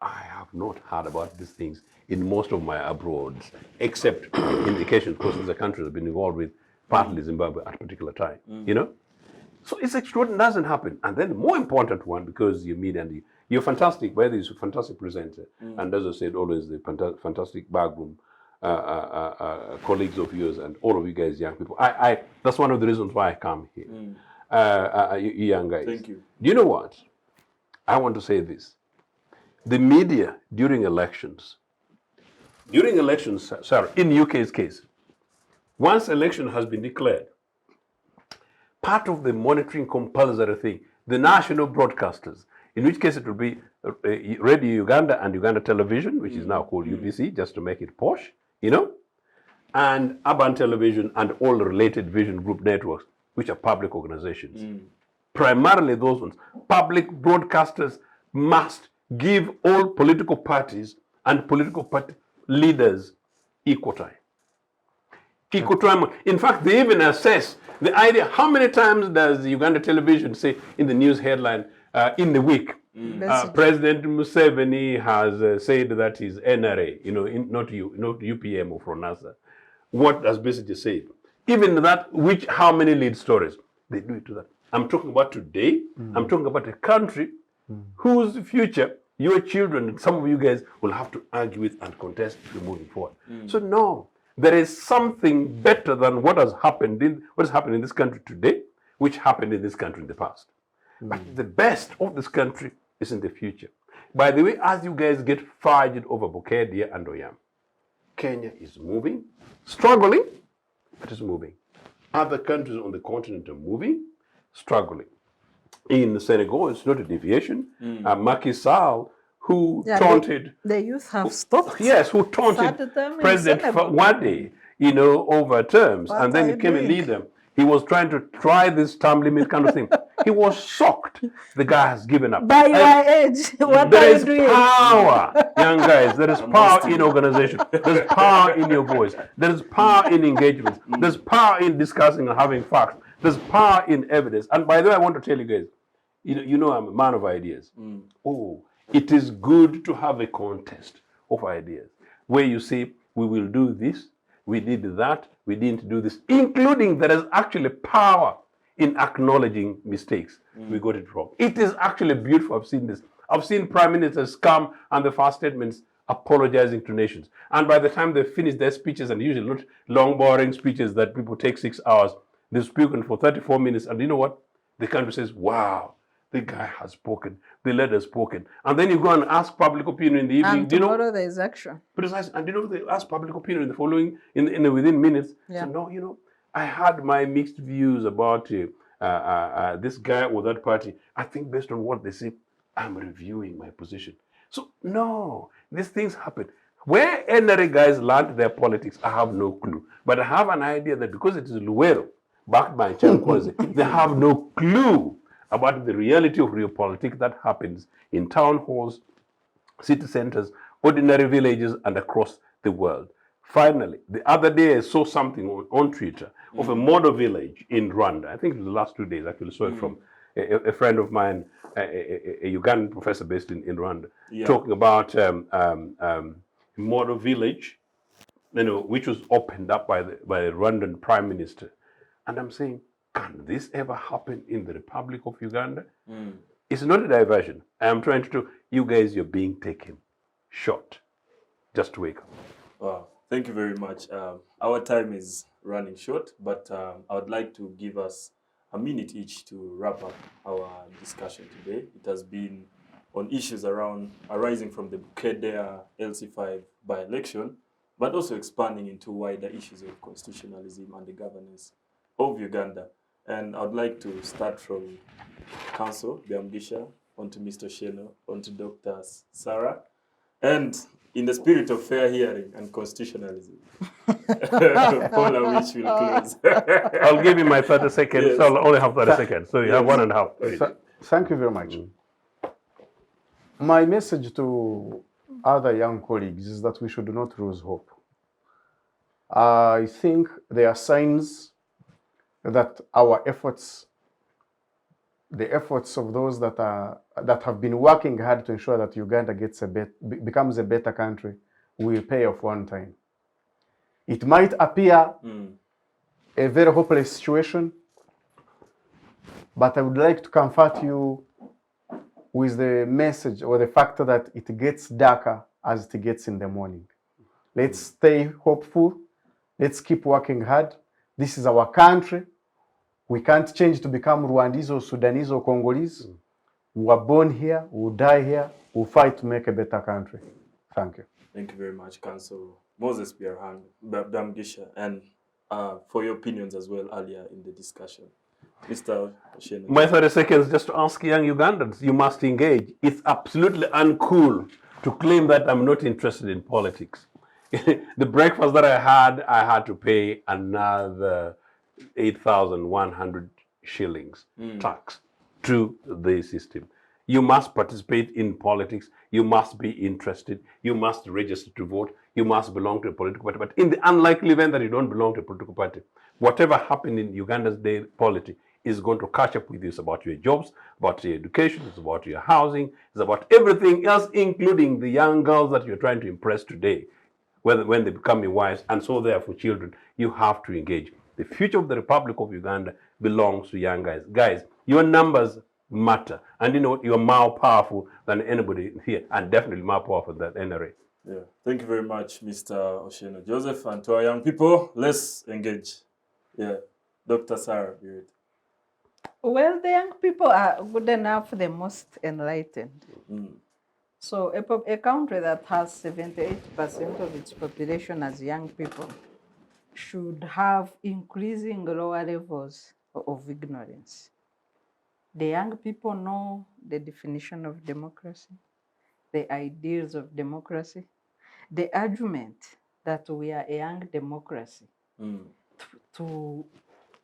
I have not heard about these things in most of my abroads, except indications, because these are countries I've been involved with, partly Zimbabwe at a particular time, So it's extraordinary, it doesn't happen. And then the more important one, because you're media and you're fantastic, by the way, you're a fantastic presenter. And as I said, always the fantastic backroom colleagues of yours and all of you guys, young people. That's one of the reasons why I come here. You young guys. Thank you. Do you know what? I want to say this. The media during elections, sorry, in UK's case, once election has been declared, part of the monitoring compulsory thing, the national broadcasters, in which case it will be Radio Uganda and Uganda Television, which is now called UBC, just to make it posh, you know, and Urban Television and all the related vision group networks, which are public organizations. Primarily those ones. Public broadcasters must give all political parties and political party leaders equal time. Equal time. In fact, they even assess the idea, how many times does Uganda Television say in the news headline in the week, President Museveni has said that he's NRA, you know, not UPM or from NASA. What does basically say? Even that, how many lead stories? They do it to that. I'm talking about today. I'm talking about a country whose future your children and some of you guys will have to argue with and contest moving forward. So no, there is something better than what has happened in this country today, which happened in this country in the past. But the best of this country is in the future. By the way, as you guys get fired over Bukedia and Oyam, Kenya is moving, struggling, but it's moving. Other countries on the continent are moving, struggling. In Senegal, it's not a deviation. Macky Sall, who taunted... The youth have stopped. Yes, who taunted President Wade, you know, over terms. And then he became a leader. He was trying to try this term limit kind of thing. He was shocked. The guy has given up. By your age, what are you doing? There is power, young guys. There is power in organization. There's power in your voice. There is power in engagement. There's power in discussing and having facts. There's power in evidence. And by the way, I want to tell you guys, you know I'm a man of ideas. Oh, it is good to have a contest of ideas where you say, we will do this, we did that, we didn't do this, including there is actually power in acknowledging mistakes. We got it wrong. It is actually beautiful. I've seen this. I've seen prime ministers come and the first statements apologizing to nations. And by the time they finish their speeches, and usually not long, boring speeches that people take 6 hours, they've spoken for 34 minutes. And you know what? The country says, wow, the guy has spoken. The leader has spoken. And then you go and ask public opinion in the evening. And tomorrow there is action. Precisely. And you know, they ask public opinion in the following, within minutes. So no, you know, I had my mixed views about this guy or that party. I think based on what they say, I'm reviewing my position. So no, these things happen. Where NRA guys learned their politics, I have no clue. But I have an idea that because it is Luero, backed by child policy, they have no clue about the reality of real politics that happens in town halls, city centers, ordinary villages, and across the world. Finally, the other day I saw something on Twitter of a model village in Rwanda. I think it was the last 2 days. I actually saw it from a friend of mine, a Ugandan professor based in Rwanda, talking about model village, you know, which was opened up by the Rwandan Prime Minister. And I'm saying, can this ever happen in the Republic of Uganda? It's not a diversion. I am trying to tell you guys, you're being taken short. Just wake up. Wow. Thank you very much. Our time is running short, but I would like to give us a minute each to wrap up our discussion today. It has been on issues arising from the Bukedea LC5 by-election, but also expanding into wider issues of constitutionalism and the governance of Uganda. And I'd like to start from Council Byamgisha, onto Mr. Sheno, onto Dr. Sarah, and in the spirit of fair hearing and constitutionalism, Paul Awich will close. I'll give you my 30 seconds, yes. So I'll only have 30 seconds, so you have 1.5. Thank you very much. My message to other young colleagues is that we should not lose hope. I think there are signs that our efforts, the efforts of those that have been working hard to ensure that Uganda becomes a better country, will pay off one time. It might appear a very hopeless situation, but I would like to comfort you with the message or the fact that it gets darker as it gets in the morning. Let's stay hopeful. Let's keep working hard. This is our country. We can't change to become Rwandese or Sudanese or Congolese. We were born here, we'll die here, we'll fight to make a better country. Thank you. Thank you very much, Council Moses Biarhang, Damgisha, and for your opinions as well earlier in the discussion. Mr. Osheno. My 30 seconds just to ask young Ugandans, you must engage. It's absolutely uncool to claim that I'm not interested in politics. The breakfast that I had to pay another 8,100 shillings tax to the system. You must participate in politics. You must be interested. You must register to vote. You must belong to a political party. But in the unlikely event that you don't belong to a political party, whatever happened in Uganda's day polity is going to catch up with you. It's about your jobs, about your education, it's about your housing, it's about everything else, including the young girls that you're trying to impress today. When they become your wives, and so therefore children, you have to engage. The future of the Republic of Uganda belongs to young guys. Guys, your numbers matter. And you know what? You're more powerful than anybody here, and definitely more powerful than NRA. Yeah, thank you very much, Mr. Osheno Joseph. And to our young people, let's engage. Yeah, Dr. Sarah. Well, the young people are good enough, the most enlightened. So a country that has 78% of its population as young people should have increasing lower levels of ignorance. The young people know the definition of democracy, the ideals of democracy, the argument that we are a young democracy to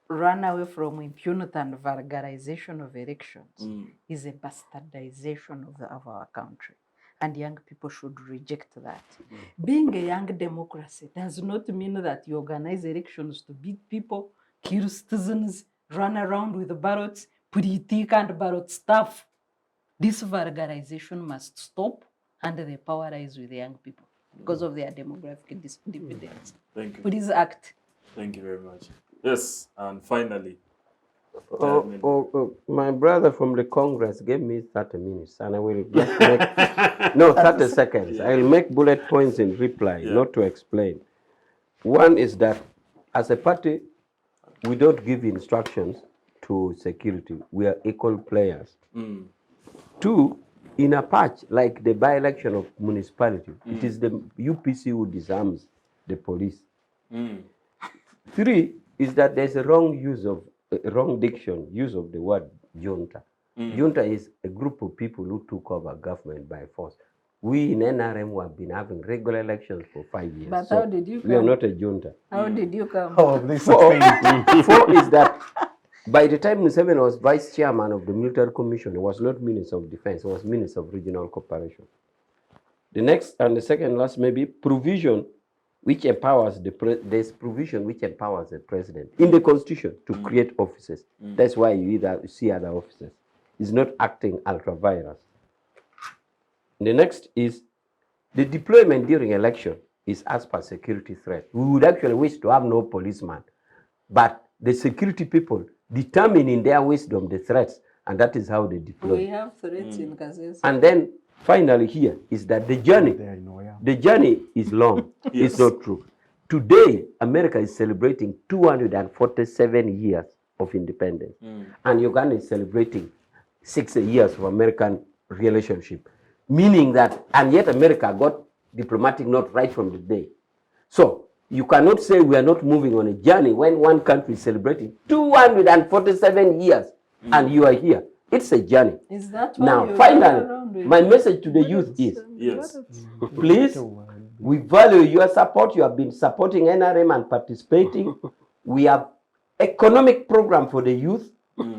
run away from impunity and vulgarization of elections is a bastardization of our country. And young people should reject that. Being a young democracy does not mean that you organize elections to beat people, kill citizens, run around with ballots, politic and ballot stuff. This vulgarization must stop, and the power lies with the young people because of their demographic dividends. Thank you. Please act. Thank you very much. Yes, and finally. My brother from the Congress gave me 30 minutes, and I will just make, no, 30 seconds. I'll make bullet points in reply, not to explain. One is that as a party, we don't give instructions to security. We are equal players. Two, in a patch, like the by-election of municipality, it is the UPC who disarms the police. Three is that there's a wrong use of use of the word junta. Junta is a group of people who took over government by force. We in NRM have been having regular elections for 5 years. But so how did you come? We are not a junta. How did you come? Oh, this Four is that by the time Museveni was vice chairman of the military commission, he was not minister of defense, he was minister of regional cooperation. The next and the second last maybe provision which empowers there's provision which empowers the president in the constitution to create offices. That's why you see other offices. It's not acting ultra virus. The next is the deployment during election is as per security threat. We would actually wish to have no policeman, but the security people determine in their wisdom the threats, and that is how they deploy. We have threats in Kazesa. And then finally here is that the journey is long. It's not true. Today, America is celebrating 247 years of independence, and Uganda is celebrating 60 years of American relationship, meaning that, and yet America got diplomatic note right from the day. So you cannot say we are not moving on a journey when one country is celebrating 247 years and you are here. It's a journey. Is that why now, finally, my message to the youth is, please, we value your support. You have been supporting NRM and participating. We have economic program for the youth,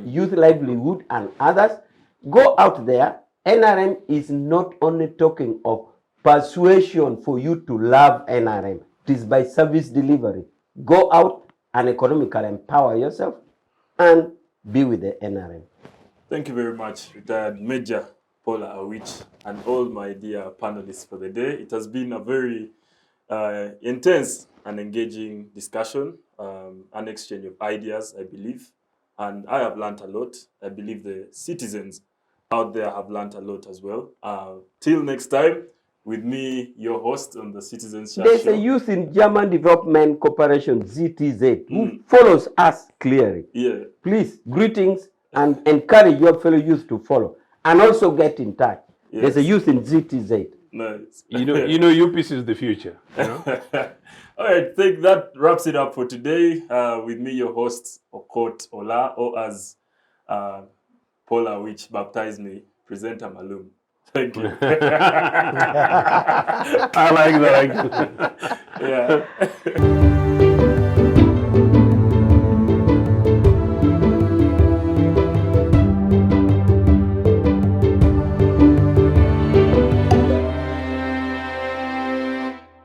youth livelihood and others. Go out there. NRM is not only talking of persuasion for you to love NRM. It is by service delivery. Go out and economically empower yourself and be with the NRM. Thank you very much, retired Major Pollar Awich, and all my dear panelists for the day. It has been a very intense and engaging discussion, an exchange of ideas, I believe. And I have learned a lot. I believe the citizens out there have learned a lot as well. Till next time, With me, your host on the Citizens Chat There's Show. a youth in German Development Corporation, ZTZ, who follows us clearly. Yeah. Please, greetings and encourage your fellow youth to follow. And also get in touch. Yes. There's a youth in ZTZ. Nice. You know, UPC is the future. You know? All right, I think that wraps it up for today. With me, your host, Awich Pollar, or as Pollar, which baptized me, presenter Malum. Thank you. I like that. Yeah.